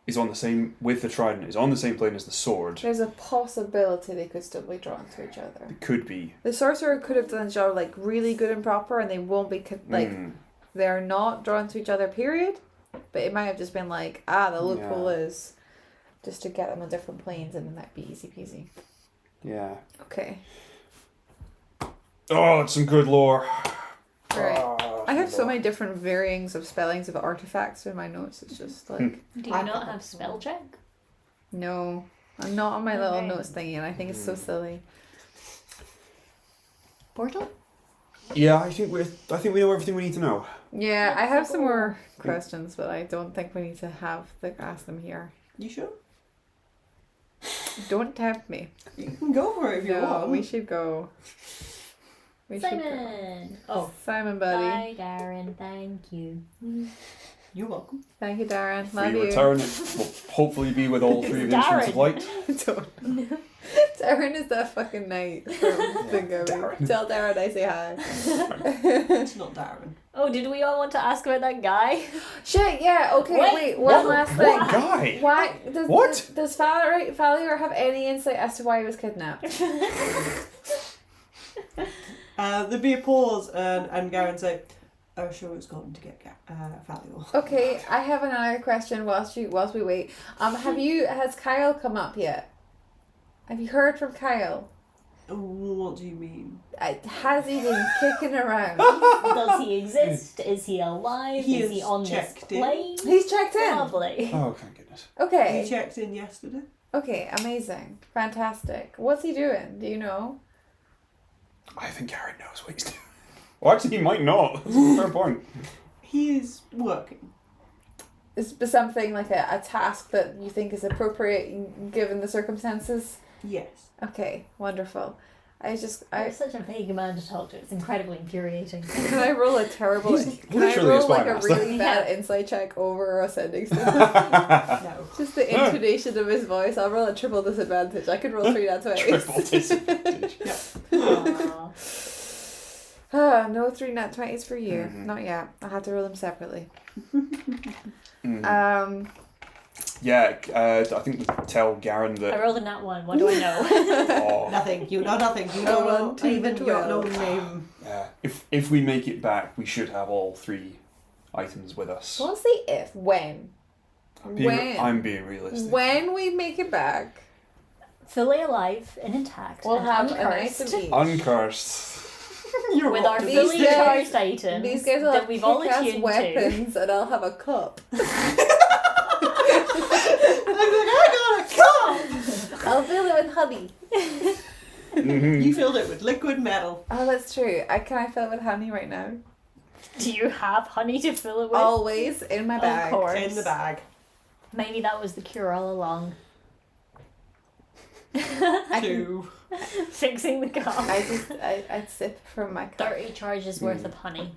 is on the same with the trident, is on the same plane as the sword, There's a possibility they could still be drawn to each other. it could be. The sorcerer could have done a job like really good and proper, and they won't be they're not drawn to each other. Period. But it might have just been like, the loophole is just to get them on different planes, and then that'd be easy peasy. Yeah. Okay. Oh, it's some good lore. Right. Oh, I have some so lore. many different varyings of spellings of artifacts in my notes. It's just like, Do you not have spell check? no, I'm not on my little Okay. notes thingy, and I think it's so silly. Portal? Yeah, I think we know everything we need to know. Yeah, I have some more questions, but I don't think we need to ask them here. You sure? Don't tempt me. You can go for it if you No, want. we should go. We should go. Simon! Oh, Simon, buddy. bye, Darren. Thank you. You're welcome. Thank you, Darren. For Love your you. return, it will hopefully be with all three of the instruments of light. Don't. Darren is that fucking knight from Thingo. Tell Darren I say hi. It's not Darren. Oh, did we all want to ask about that guy? Shit, yeah, okay, Wait, wait, one no, last thing. What guy? Why What? does Faewilds have any insight as to why he was kidnapped? There'd be a pause and Garrin say, Ersho has gone to get Faewilds. Okay, I have another question whilst we wait. Has Kyle come up yet? Have you heard from Kyle? What do you mean? Has he been kicking around? Does he exist? Is he alive? He is he is on this checked in. plane? He's checked in. Lovely. Oh, thank goodness. Okay. He checked in yesterday. Okay, amazing. Fantastic. What's he doing? Do you know? I think Garrett knows what he's doing. Well, actually, he might not. That's a fair point. He is working. Is something like a task that you think is appropriate given the circumstances? Yes. Okay, wonderful. You're such a vague man to talk to. It's incredibly infuriating. Can I roll a terrible... He's Can I literally a roll spy like a master. really bad insight check over ascending stuff? No. Just the intonation of his voice. I'll roll a triple disadvantage. I could roll 3 nat 20s. Triple disadvantage. Aw. No 3 nat 20s for you. Mhm. Not yet. I'll have to roll them separately. Yeah, I think we tell Garrin I that. rolled a nat 1. What do I know? Oh, Nothing. You know nothing. You Oh, know 1, 2, even your 12. own name. yeah. If we make it back, we should have all 3 items with us. What's the if? When? I'm being realistic. When we make it back, Fully alive and intact. we'll and have an uncursed. item each. Uncursed. You're With our optimistic. fully charged items These guys will that have we've all kick-ass attuned to. weapons, and I'll have a cup. I'm like, I got a cup! I'll fill it with honey. Mhm. You filled it with liquid metal. Oh, that's true. Can I fill it with honey right now? Do you have honey to fill it with? Always in my bag. Of course. In the bag. Maybe that was the cure all along. Two. Fixing the cup. I'd sip from my cup. 30 charges worth of honey.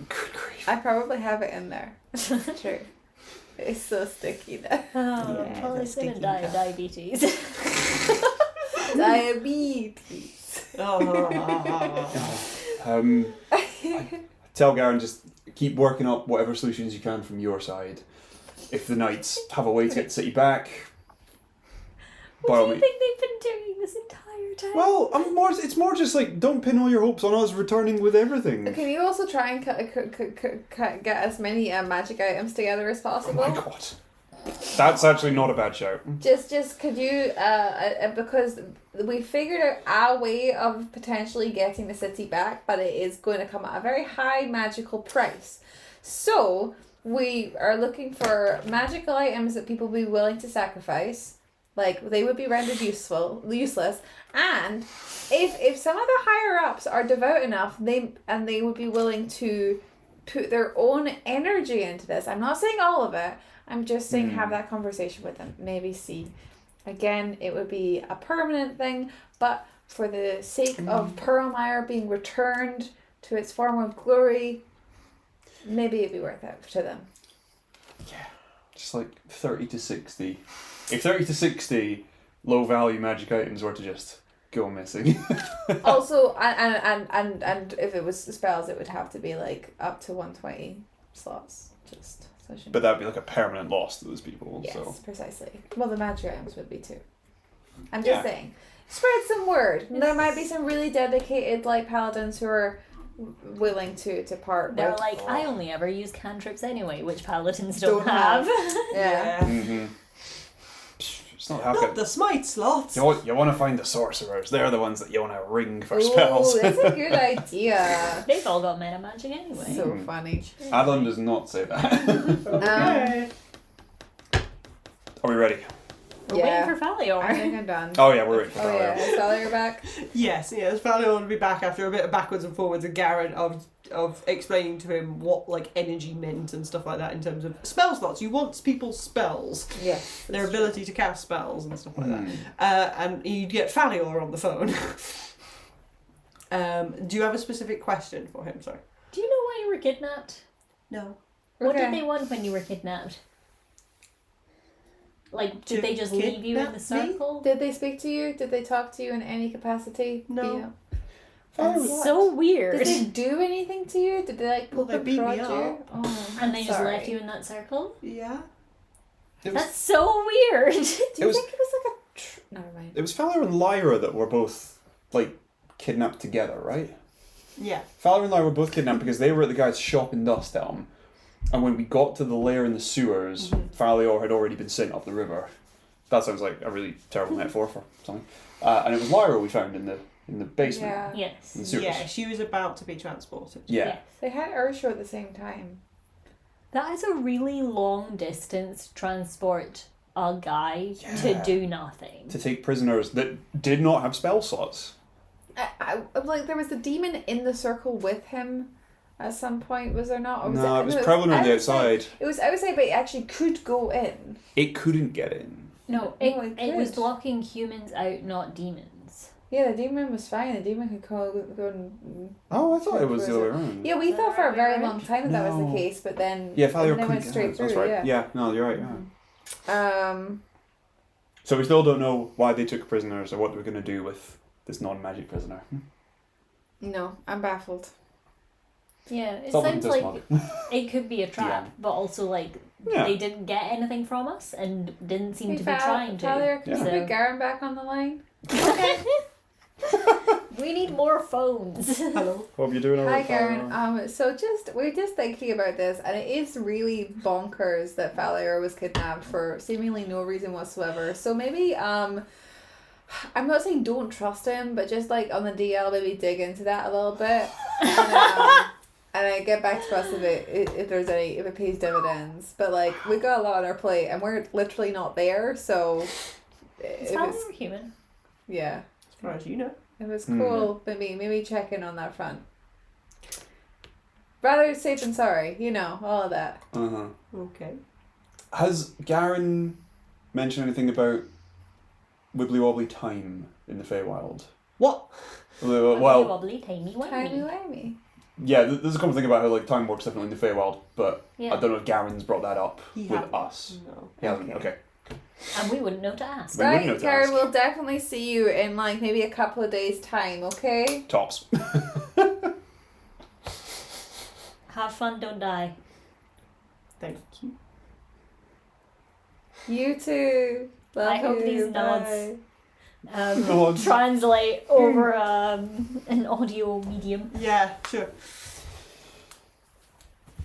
Good grief. I probably have it in there. It's true. It's so sticky now. Oh, Yeah, well, that's he's gonna stinky die of cup. diabetes. Diabetes. Oh. Tell Garrin just keep working up whatever solutions you can from your side. If the knights have a way to get the city back, by all What do you means. think they've been doing this entire time? Well, it's more just like, don't pin all your hopes on us returning with everything. Can you also try and get as many magic items together as Oh possible? my god. That's actually not a bad shout. Just could you because we figured out a way of potentially getting the city back, but it is going to come at a very high magical price. So we are looking for magical items that people will be willing to sacrifice, like they would be rendered useless, and if some of the higher ups are devout enough, they would be willing to put their own energy into this. I'm not saying all of it. I'm just saying have that conversation with them. Maybe see. Again, it would be a permanent thing, but for the sake of Pearlmire being returned to its former glory, maybe it'd be worth it to them. Yeah. Just like 30 to 60. If 30 to 60 low value magic items were to just go missing. Also, and if it was spells, it would have to be like up to 120 slots. Just so you know. But that'd be like a permanent loss to those people. Yes, So. precisely. Well, the magic items would be too. I'm just saying. Spread some word. There might be some really dedicated like paladins who are willing to part They're with. like, I only ever use cantrips anyway, which paladins don't have. Yeah. Mm-hmm. It's not happening. Not the smite slots. You want to find the sorcerers. They're the ones that you want to ring for Ooh, spells. that's a good idea. They've all got meta magic anyway. So funny. Adolin does not say that. Okay. Are we ready? We're Yeah. waiting for Falior. I think I'm done. Oh yeah, we're ready for Oh yeah, that. is Sally back? Yes, it's Falior to be back after a bit of backwards and forwards and Garrin of explaining to him what like energy meant and stuff like that in terms of spell slots. You want people's spells, Yes. their ability to cast spells and stuff like Hmm. that. And you'd get Falior on the phone. Do you have a specific question for him? Sorry. Do you know why you were kidnapped? No. What Okay. did they want when you were kidnapped? Like, To did they just leave you in kidnap the me? circle? Did they speak to you? Did they talk to you in any capacity? No. Yeah. That's What? so weird. Did they do anything to you? Did they like Well, poke they and beat me prod up. you? Oh, And they just sorry. left you in that circle? Yeah. It was, That's so weird. Do you It was- think it was like a... Never mind. it was Fowler and Lyra that were both like kidnapped together, right? Yeah. Fowler and Lyra were both kidnapped because they were at the guy's shop in Dust Elm, and when we got to the lair in the sewers, Falior had already been sent up the river. That sounds like a really terrible metaphor for something. And it was Lyra we found in the basement. Yeah. Yes. In the sewers. Yeah, she was about to be transported. Yeah. Yes. They had Ersho at the same time. That is a really long distance transport a guy Yeah. to do nothing. To take prisoners that did not have spell slots. I like there was a demon in the circle with him at some point, was there not? Or No, it was prowling on the outside. It was outside, but it actually could go in. It couldn't get in. No, No, it was could. blocking humans out, not demons. Yeah, the demon was fine. The demon could go and... Oh, I thought it was the other way around. Yeah, we thought for a very Right. long time that was No. the case, but then Yeah, Falior and then couldn't went get straight out. through. That's right. Yeah. Yeah, no, you're right. Yeah. So we still don't know why they took prisoners or what they were going to do with this non-magic prisoner. No, I'm baffled. Yeah, it Stop looking sounds so like smug. it could be a trap, Yeah. but also like Yeah. they didn't get anything from us and didn't seem Hey, to be trying to. Tyler, can Yeah. you put Garrin back on the line? Okay. We need more phones. Hello. What are you doing over Hi, there? Garrin. So we're just thinking about this, and it is really bonkers that Faewilds was kidnapped for seemingly no reason whatsoever. So maybe I'm not saying don't trust him, but just like on the DL, maybe dig into that a little bit, and get back to us if it pays dividends. But like we got a lot on our plate, and we're literally not there. So It's if probably it's, we're human. yeah, As far as you know. it was Hmm. cool. Maybe check in on that front. Rather safe than sorry, all of that. Uh-huh. Okay. Has Garrin mentioned anything about wibbly wobbly time in the Feywild? What? Wobbly Well, wobbly, timey Timey wimey. wimey. yeah, there's a common thing about how like time works differently in the Feywild, but Yeah. I don't know if Garrin's brought that up He with hasn't. us. No. He hasn't. Okay. And we wouldn't know to ask. We wouldn't Right, know to Karen, ask. we'll definitely see you in like maybe a couple of days' time, okay? Tops. Have fun, don't die. Thank you. You too. Love I hope you, these bye. nods translate over an audio medium. Yeah, sure.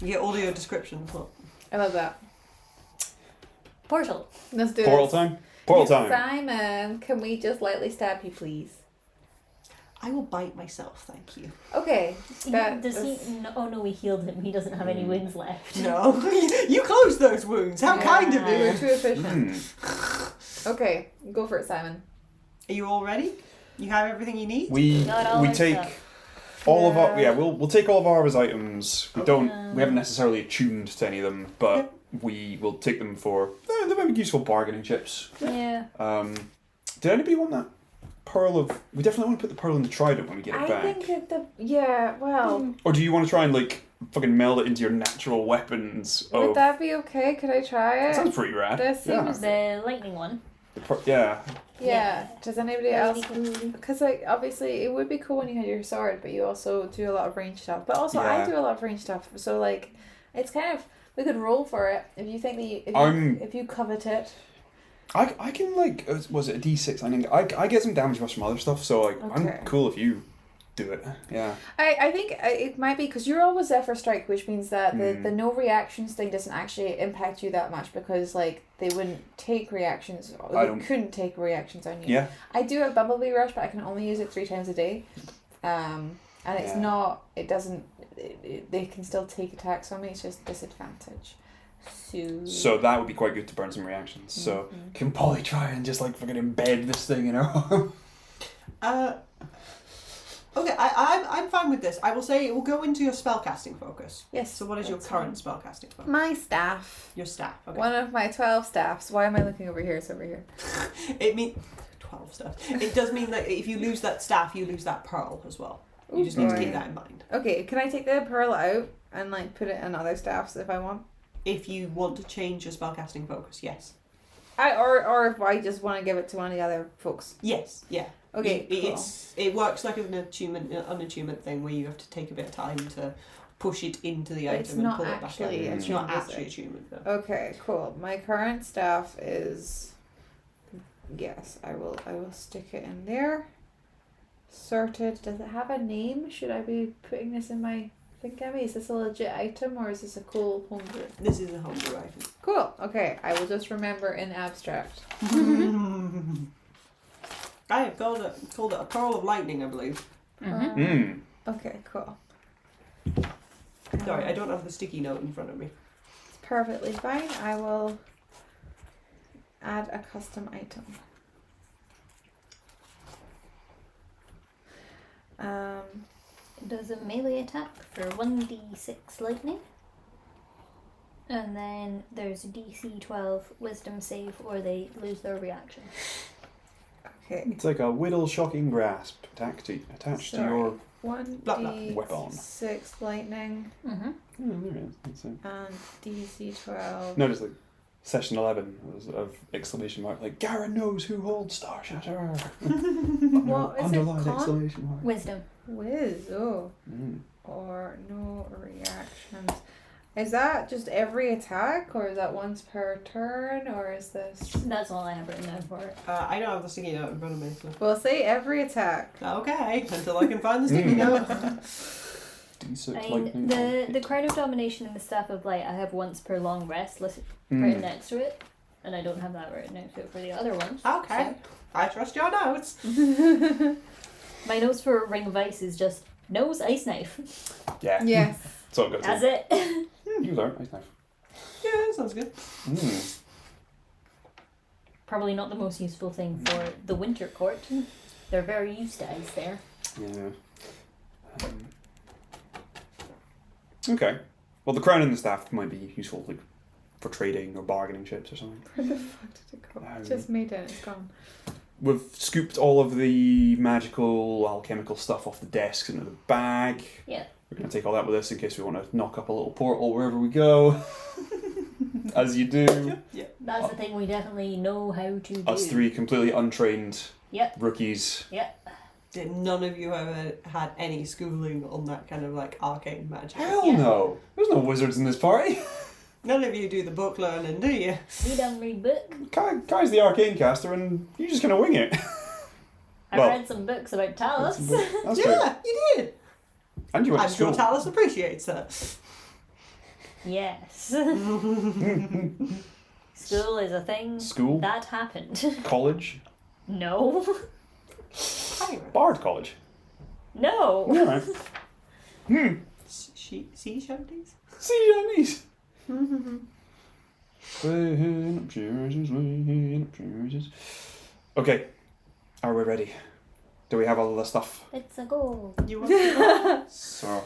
You get audio descriptions. What? I love that. Portal. Let's do Portal this. time? Portal time. Simon, can we just lightly stab you, please? I will bite myself, thank you. Okay. Does he? No, oh no, we healed him. He doesn't have any wounds left. No, you closed those wounds. How kind of You were you. too efficient. Okay, go for it, Simon. Are you all ready? You have everything you need. We Not all we our take stuff. all of our Yeah. we'll take all of Arva's items. We Okay. we haven't necessarily attuned to any of them, but we will take them for they might be useful bargaining chips. Yeah. Did anybody want that pearl of? We definitely want to put the pearl in the trident when we get it I back. think that well, Or do you want to try and like fucking meld it into your natural weapons? would that be okay? Could I try that it? sounds pretty rad. This yeah. seems- The lightning one. Yeah. Yeah. Does anybody else? Really cool. Because like obviously it would be cool when you had your sword, but you also do a lot of range stuff. But also I Yeah. do a lot of range stuff, so like it's kind of we could roll for it if you think that if you covet it. I can like was it a D6? I think I get some damage rush from other stuff, so like Okay. I'm cool if you do it. Yeah. I think it might be because you're always Zephyr Strike, which means that the no reactions thing doesn't actually impact you that much because like they wouldn't take reactions. They couldn't take reactions on you. Yeah. I do have Bumblebee Rush, but I can only use it 3 times a day. And it's not. It doesn't. They can still take attacks on me. It's just disadvantage. So that would be quite good to burn some reactions. So can Polly try and just like fucking embed this thing in her arm? Okay, I'm fine with this. I will say it will go into your spellcasting focus. Yes. So what is your current spellcasting focus? My staff. Your staff. Okay. One of my 12 staffs. Why am I looking over here? It's over here. It means 12 staff. It does mean that if you lose that staff, you lose that pearl as well. You just need to keep that in mind. Okay, can I take the pearl out and like put it in other staffs if I want? If you want to change your spellcasting focus, yes. Or if I just want to give it to one of the other folks. Yes, yeah. Okay, cool. It works like an attunement thing where you have to take a bit of time to push it into the It's item and not pull it back out. actually It's attuned, not is actually it? attunement though. Okay, cool. My current staff is yes, I will stick it in there. Sorted. Does it have a name? Should I be putting this in my thingammy? Is this a legit item or is this a cool homebrew? This is a homebrew item. Cool. Okay, I will just remember in abstract. I have called it a pearl of lightning, I believe. Okay, cool. Sorry, I don't have the sticky note in front of me. It's perfectly fine. I will add a custom item. It does a melee attack for 1d6 lightning. And then there's a DC 12 wisdom save or they lose their reaction. Okay. It's like a whittle shocking grasp attached to your 1d6 lightning Mm-hmm. Oh, there it is. That's it. and DC 12. No, just like session 11 of exclamation mark, like Garrin knows who holds Star Shatter. What is it Underlined called? exclamation mark. Wisdom. Whiz. Oh. Or no reactions. Is that just every attack, or is that once per turn, or is this? That's all I have written down for it. I don't have the sticky note in front of me. So. Well, say every attack. Okay, until I can find the sticky note. D6 I mean, lightning. the Crown of Domination and the Staff of Light, I have once per long rest written next to it, and I don't have that written next to it for the other ones. Okay, I trust your notes. My notes for Ring of Ice is just nose ice knife. Yeah. Yes. That's all I've got to That's say. it. You learn. Nice knife. Yeah, that sounds good. Probably not the most useful thing for the Winter Court. They're very used to ice there. Yeah. Okay. Well, the crown and the staff might be useful, like for trading or bargaining chips or something. Where the fuck did it go? Just made it. It's gone. We've scooped all of the magical, alchemical stuff off the desks into the bag. Yeah. We're going to take all that with us in case we want to knock up a little portal wherever we go. As you do. Yeah. That's the thing we definitely know how to do. Us three completely untrained Yep. rookies. Yep. Did none of you ever had any schooling on that kind of like arcane magic? Hell no! There's no wizards in this party. None of you do the book learning, do you? We don't read book. Kai's the arcane caster, and you just kind of wing it. I Well, read some books about Talos. That's true. Yeah, you did. And you went to I'm sure school. Talos appreciates that. Yes. School is a thing School? that happened. College? No. Pirate. Bard College. No. Alright. Sea shanties? See Chinese. Weighing up choices, weighing up choices. Okay, are we ready? Do we have all the stuff? Let's go. You want to So,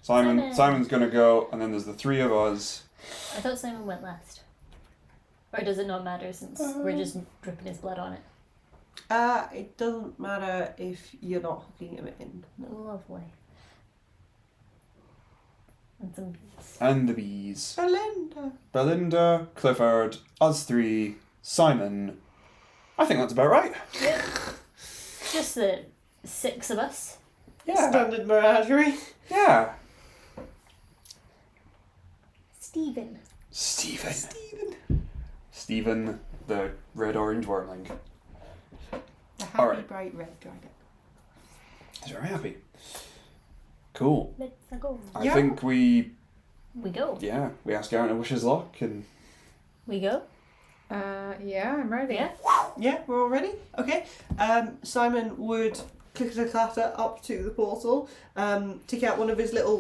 Simon. Simon's gonna go, and then there's the three of us. I thought Simon went last. Or does it not matter since we're just dripping his blood on it? It doesn't matter if you're not hooking him in. Lovely. And some bees. And the bees. Belinda. Belinda, Clifford, us three, Simon. I think that's about right. Yep. Just the 6 of us. Yeah. Standard menagerie. Yeah. Stephen. Stephen. Stephen. Stephen, the red-orange wormling. The happy, Alright. bright red dragon. He's very happy. Cool. Let's go. I Yeah. think we ask Garrin to wish his luck, and We go? Yeah, I'm ready. Yeah? Yeah, we're all ready? Okay. Simon would clicker-clatter up to the portal, take out one of his little,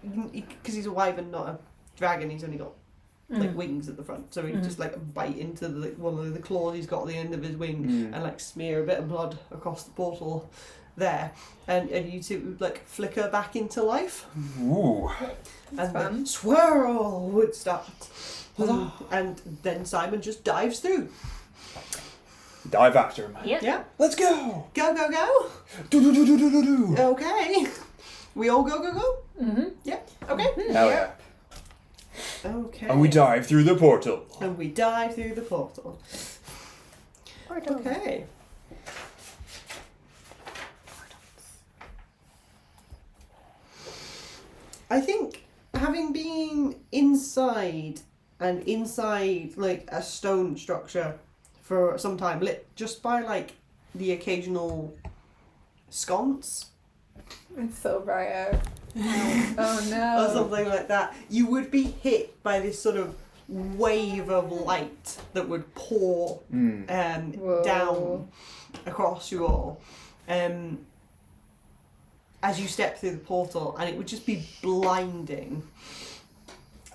because he's a wyvern, not a dragon, he's only got wings at the front, so he'd just bite into one of the claws he's got at the end of his wing and smear a bit of blood across the portal there, and you two would flicker back into life, ooh, and the fun. swirl would start, and then Simon just dives through. dive after him. Yep. Yeah, Let's go. go go go. Do do do do do do do. Okay, we all go go go. Mm-hmm. Yeah. Okay. Hell yeah. Okay. And we dive through the portal. And we dive through the portal. Portal. Okay. I think having been inside a stone structure for some time, lit just by the occasional sconce It's so bright out. Oh no. or something like that, you would be hit by this sort of wave of light that would pour Whoa. down across you all as you step through the portal, and it would just be blinding.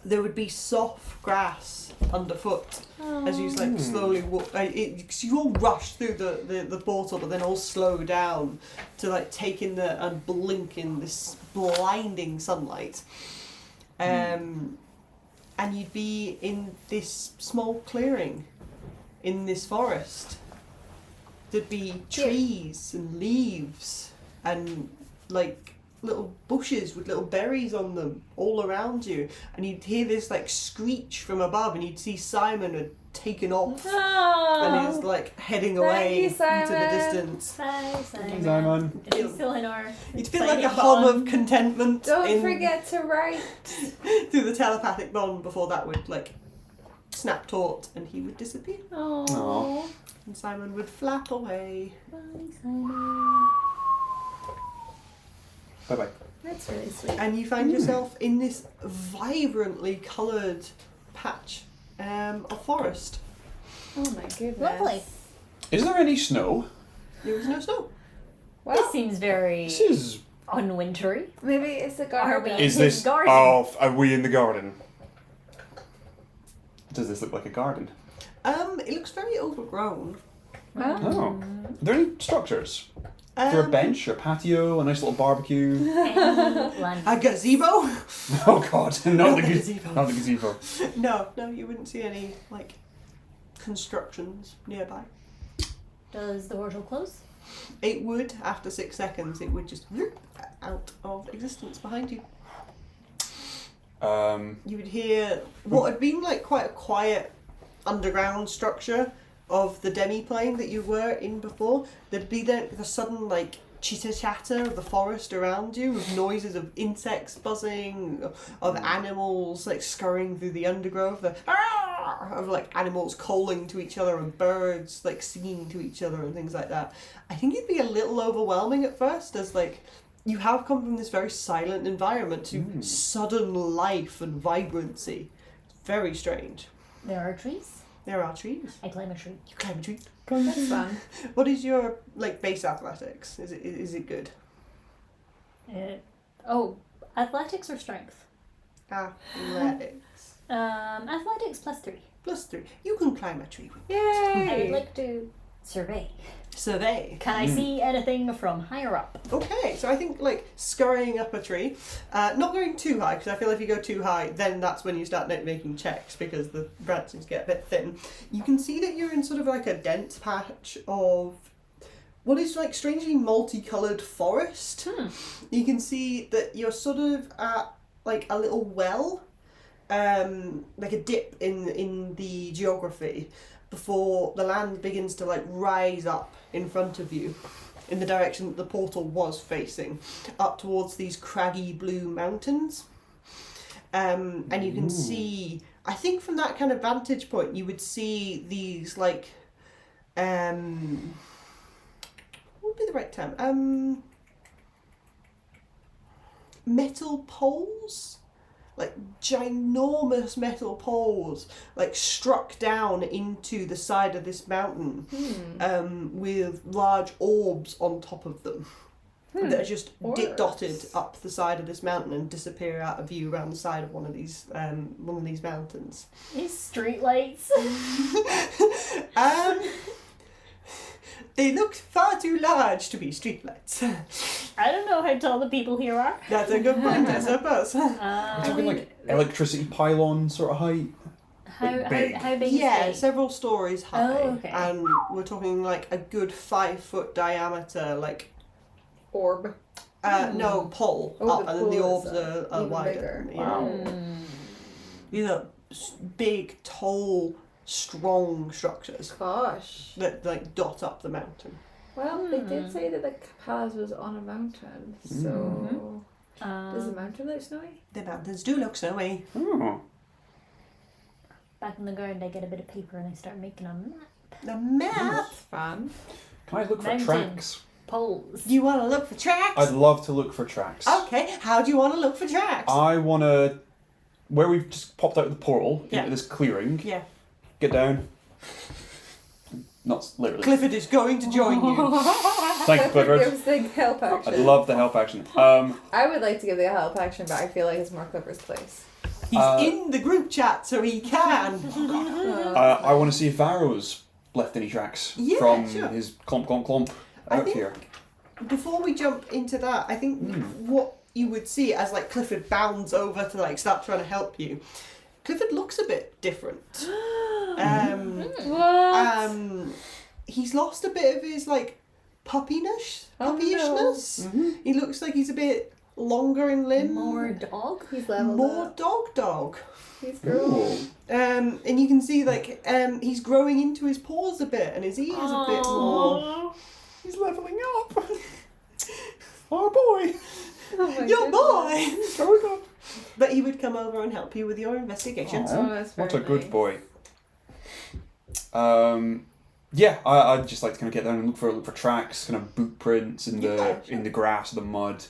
There would be soft grass underfoot as you slowly walk. You all rush through the portal, but then all slow down to take in and blink in this blinding sunlight. And you'd be in this small clearing in this forest. There'd be trees and leaves and little bushes with little berries on them all around you, and you'd hear this screech from above, and you'd see Simon had taken off and he's heading away you, into the Simon. distance. Bye, Simon. Simon. Is he still in our You'd feel like a exciting hum bond? of contentment Don't forget to write. through the telepathic bond before that would snap taut and he would disappear, Oh. and Simon would flap away. Bye, Simon. Bye bye. That's really sweet. And you find yourself in this vibrantly coloured patch of forest. Oh my goodness. Lovely. Is there any snow? There was no snow. This Well, seems very This is. unwintery. maybe it's a Are garden. we- Is His this? garden. Oh, are we in the garden? Does this look like a garden? It looks very overgrown. Huh? Oh. Are there any structures? Is there a bench, a patio, a nice little barbecue? Any land. A gazebo? Oh god, not the gazebo. Not the gazebo. No, you wouldn't see any constructions nearby. Does the portal close? It would, after 6 seconds, it would just whoop out of existence behind you. You would hear what had been quite a quiet underground structure of the demi-plane that you were in before. There'd be the sudden chitter chatter of the forest around you, with noises of insects buzzing, of animals like scurrying through the undergrowth, of like animals calling to each other and birds like singing to each other and things like that. I think it'd be a little overwhelming at first, as like you have come from this very silent environment to sudden life and vibrancy. It's very strange. There are trees. There are trees. I climb a tree. You climb a tree. That's fun. What is your like base athletics? Is it good? Athletics or strength? Athletics. Athletics +3. +3. You can climb a tree. I would Yay! like to survey. Survey. Can I see anything from higher up? Okay, so I think like scurrying up a tree, not going too high, because I feel if you go too high, then that's when you start making checks, because the branches get a bit thin. You can see that you're in sort of like a dense patch of what is like strangely multicoloured forest. You can see that you're sort of at like a little well, like a dip in the geography, before the land begins to like rise up in front of you in the direction that the portal was facing, up towards these craggy blue mountains. And you can see, I think from that kind of vantage point, you would see these like, what would be the right term? Metal poles? Like ginormous metal poles, like struck down into the side of this mountain, with large orbs on top of them that are just dotted up the side of this mountain and disappear out of view around the side of one of these mountains. These street lights. They look far too large to be streetlights. I don't know how tall the people here are. That's a good point, I suppose. We're talking like electricity pylon sort of height. How big. how big Yeah, is it? several stories high. Oh, okay. And we're talking like a good 5 foot diameter, like Orb. no, pole Oh, up, the and then the pole orbs is, are even wider. bigger. You know? These are big, tall, strong structures Gosh. that like dot up the mountain. Well, they did say that the palace was on a mountain, so does the mountain look snowy? The mountains do look snowy. Oh. Back in the ground, I get a bit of paper and I start making a map. The map. That's fun. Can I look for Mountain. tracks? Poles. Do you want to look for tracks? I'd love to look for tracks. Okay, how do you want to look for tracks? I want to, where we've just popped out of the portal Yeah. into this clearing, Yeah. get down. Not literally. Clifford is going to join you. Thank you, Clifford. Gives the help action. I'd love the help action. I would like to give the help action, but I feel like it's more Clifford's place. He's in the group chat, so he can. I want to see if Varro's left any tracks Yeah, from sure. his clomp I out think- here. Before we jump into that, I think what you would see as like Clifford bounds over to like start trying to help you, Clifford looks a bit different. He's lost a bit of his like puppyishness. He looks like he's a bit longer in limb. More dog. He's leveled More up. dog. He's grown. And you can see like he's growing into his paws a bit and his ears a bit more. He's leveling up. Our boy. Oh my Your goodness. boy! Growing up. But he would come over and help you with your investigations. Oh, that's very What a good nice. boy. Yeah, I'd just like to kind of get down and look for tracks, kind of boot prints in the Yeah, sure. in the grass or the mud.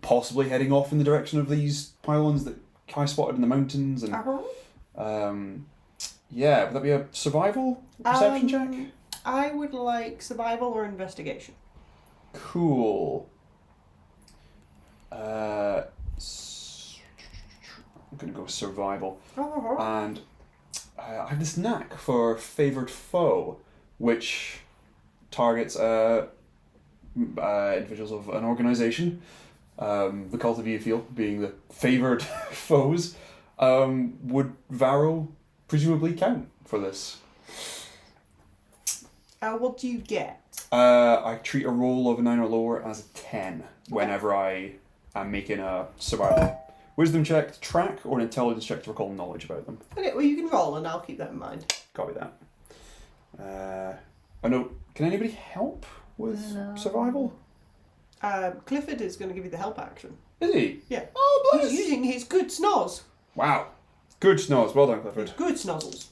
Possibly heading off in the direction of these pylons that Kai spotted in the mountains, and yeah, would that be a survival perception check? I would like survival or investigation. Cool. I'm gonna go with survival, and I have this knack for favoured foe, which targets individuals of an organisation. The cult of Eofiel being the favoured foes. Would Varro presumably count for this? What do you get? I treat a roll of a 9 or lower as a 10 whenever I am making a survival wisdom check to track or an intelligence check to recall knowledge about them. Okay, well you can roll and I'll keep that in mind. Copy that. I know. Can anybody help with survival? Clifford is going to give you the help action. Is he? Yeah. Oh, bless. He's using his good snoz. Wow. Good snores. Well done, Clifford. His good snozzles.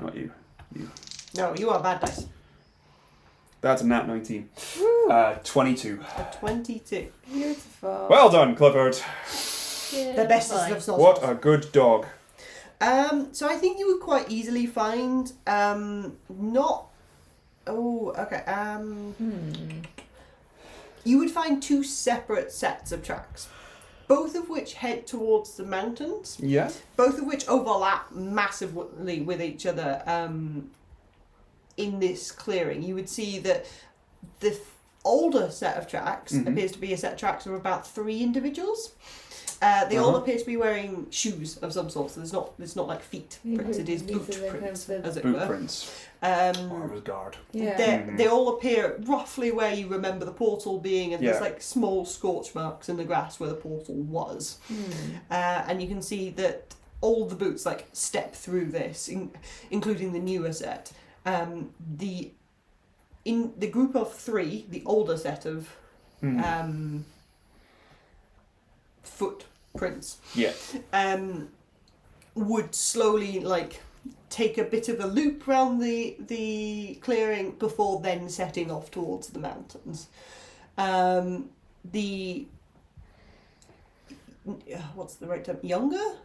Not you. You. No, you are bad dice. That's a nat 19. 22. A 22. Beautiful. Well done, Clifford. Yeah, The bestest fine. of snozzles. What a good dog. So I think you would quite easily find, not... Oh, okay. You would find 2 separate sets of tracks, both of which head towards the mountains, Yeah. both of which overlap massively with each other in this clearing. You would see that the older set of tracks appears to be a set of tracks of about 3 individuals. They all appear to be wearing shoes of some sort, so it's not like feet prints, it is boot prints, as it Boot were. prints. Arva's guard. Yeah. They all appear roughly where you remember the portal being, and Yeah. there's like small scorch marks in the grass where the portal was. And you can see that all the boots like step through this, including the newer set. In the group of 3, the older set of footprints Yeah. would slowly like take a bit of a loop around the clearing before then setting off towards the mountains. The what's the right term? Younger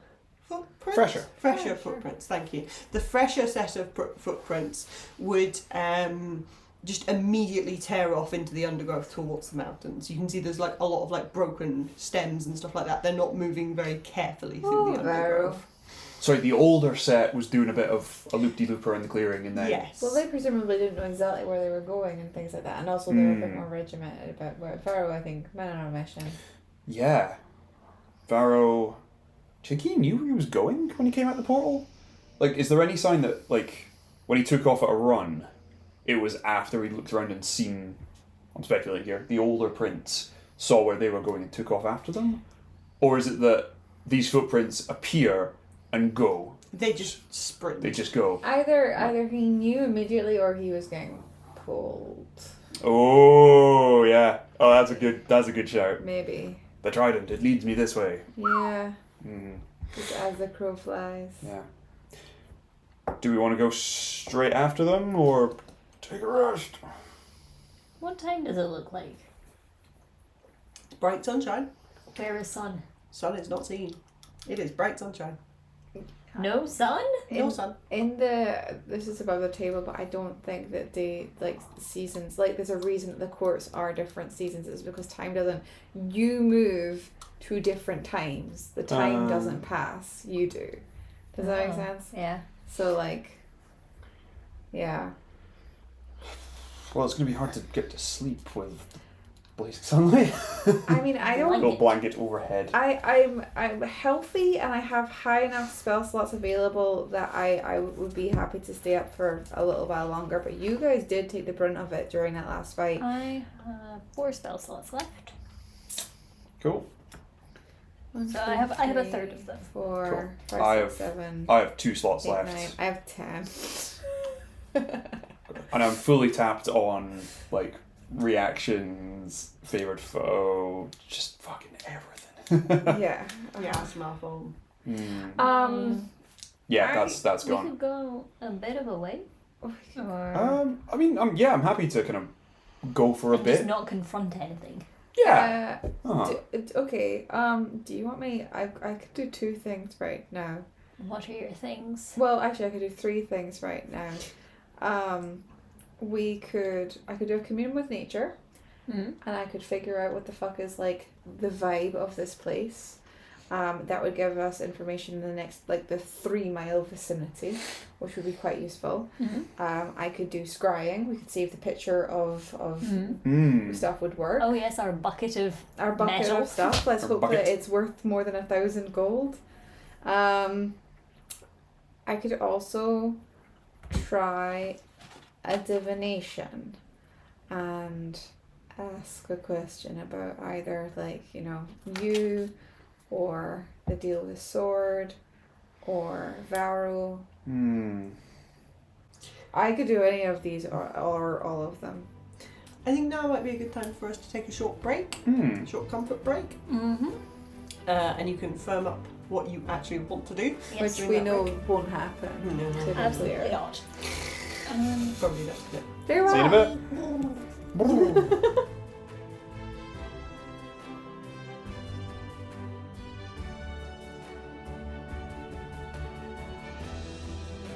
footprints? Fresher footprints, thank you. The fresher set of footprints would just immediately tear off into the undergrowth towards the mountains. You can see there's like a lot of like broken stems and stuff like that. They're not moving very carefully through the undergrowth. Sorry, the older set was doing a bit of a loop-de-looper in the clearing, and then... Yes. Well, they presumably didn't know exactly where they were going and things like that, and also they were a bit more regimented about where Pharaoh, I think, went on a mission. Yeah. Pharaoh... Do you think he knew where he was going when he came out the portal? Like, is there any sign that, like, when he took off at a run, it was after he looked around and seen, I'm speculating here, the older prince saw where they were going and took off after them? Or is it that these footprints appear and go? They just sprint. They just go. Either he knew immediately or he was getting pulled. Oh, yeah. Oh, that's a good shout. Maybe. The trident, it leads me this way. Yeah. Mm, Just as the crow flies. yeah. Do we want to go straight after them, or take a rest? What time does it look like? Bright sunshine. Where is sun? Sun is not seen. It is bright sunshine. No sun? No sun. This is above the table, but I don't think that they like seasons. Like, there's a reason that the courts are different seasons. It's because time doesn't. You move to different times. The time doesn't pass. You do. Does that make sense? Yeah. So like, yeah. Well, it's going to be hard to get to sleep with blazing sunlight. I mean, I don't. Little blanket overhead. I'm healthy and I have high enough spell slots available that I would be happy to stay up for a little while longer. But you guys did take the brunt of it during that last fight. I have 4 spell slots left. Cool. So I have a third of them. 4, Cool. 5, 6, 7, I have 2 slots 8, left. 9. I have 10. And I'm fully tapped on, like, reactions, favourite foe, just fucking everything. Yeah. Yeah, smartphone. Yeah, that's We gone. could go a bit of a way. Or I mean, I'm happy to kind of go for a just bit. not confront anything. Yeah. Okay. Do you want me? I could do 2 things right now. What are your things? Well, actually, I could do 3 things right now. I could do a communion with nature, and I could figure out what the fuck is like the vibe of this place. That would give us information in the next, like, the 3-mile vicinity, which would be quite useful. I could do scrying. We could see if the picture of stuff would work. Oh yes, our bucket of metal. Of stuff. Let's Our hope bucket. that it's worth more than 1,000 gold. I could also try a divination and ask a question about either, like, you know, you, or the deal with sword, or Varro. I could do any of these or all of them. I think now might be a good time for us to take a short break, short comfort break. Mm-hmm. And you can firm up what you actually want to do. Yes. Which we know won't happen. No, to be Absolutely clear. not. probably not. No. Farewell. See you in a bit.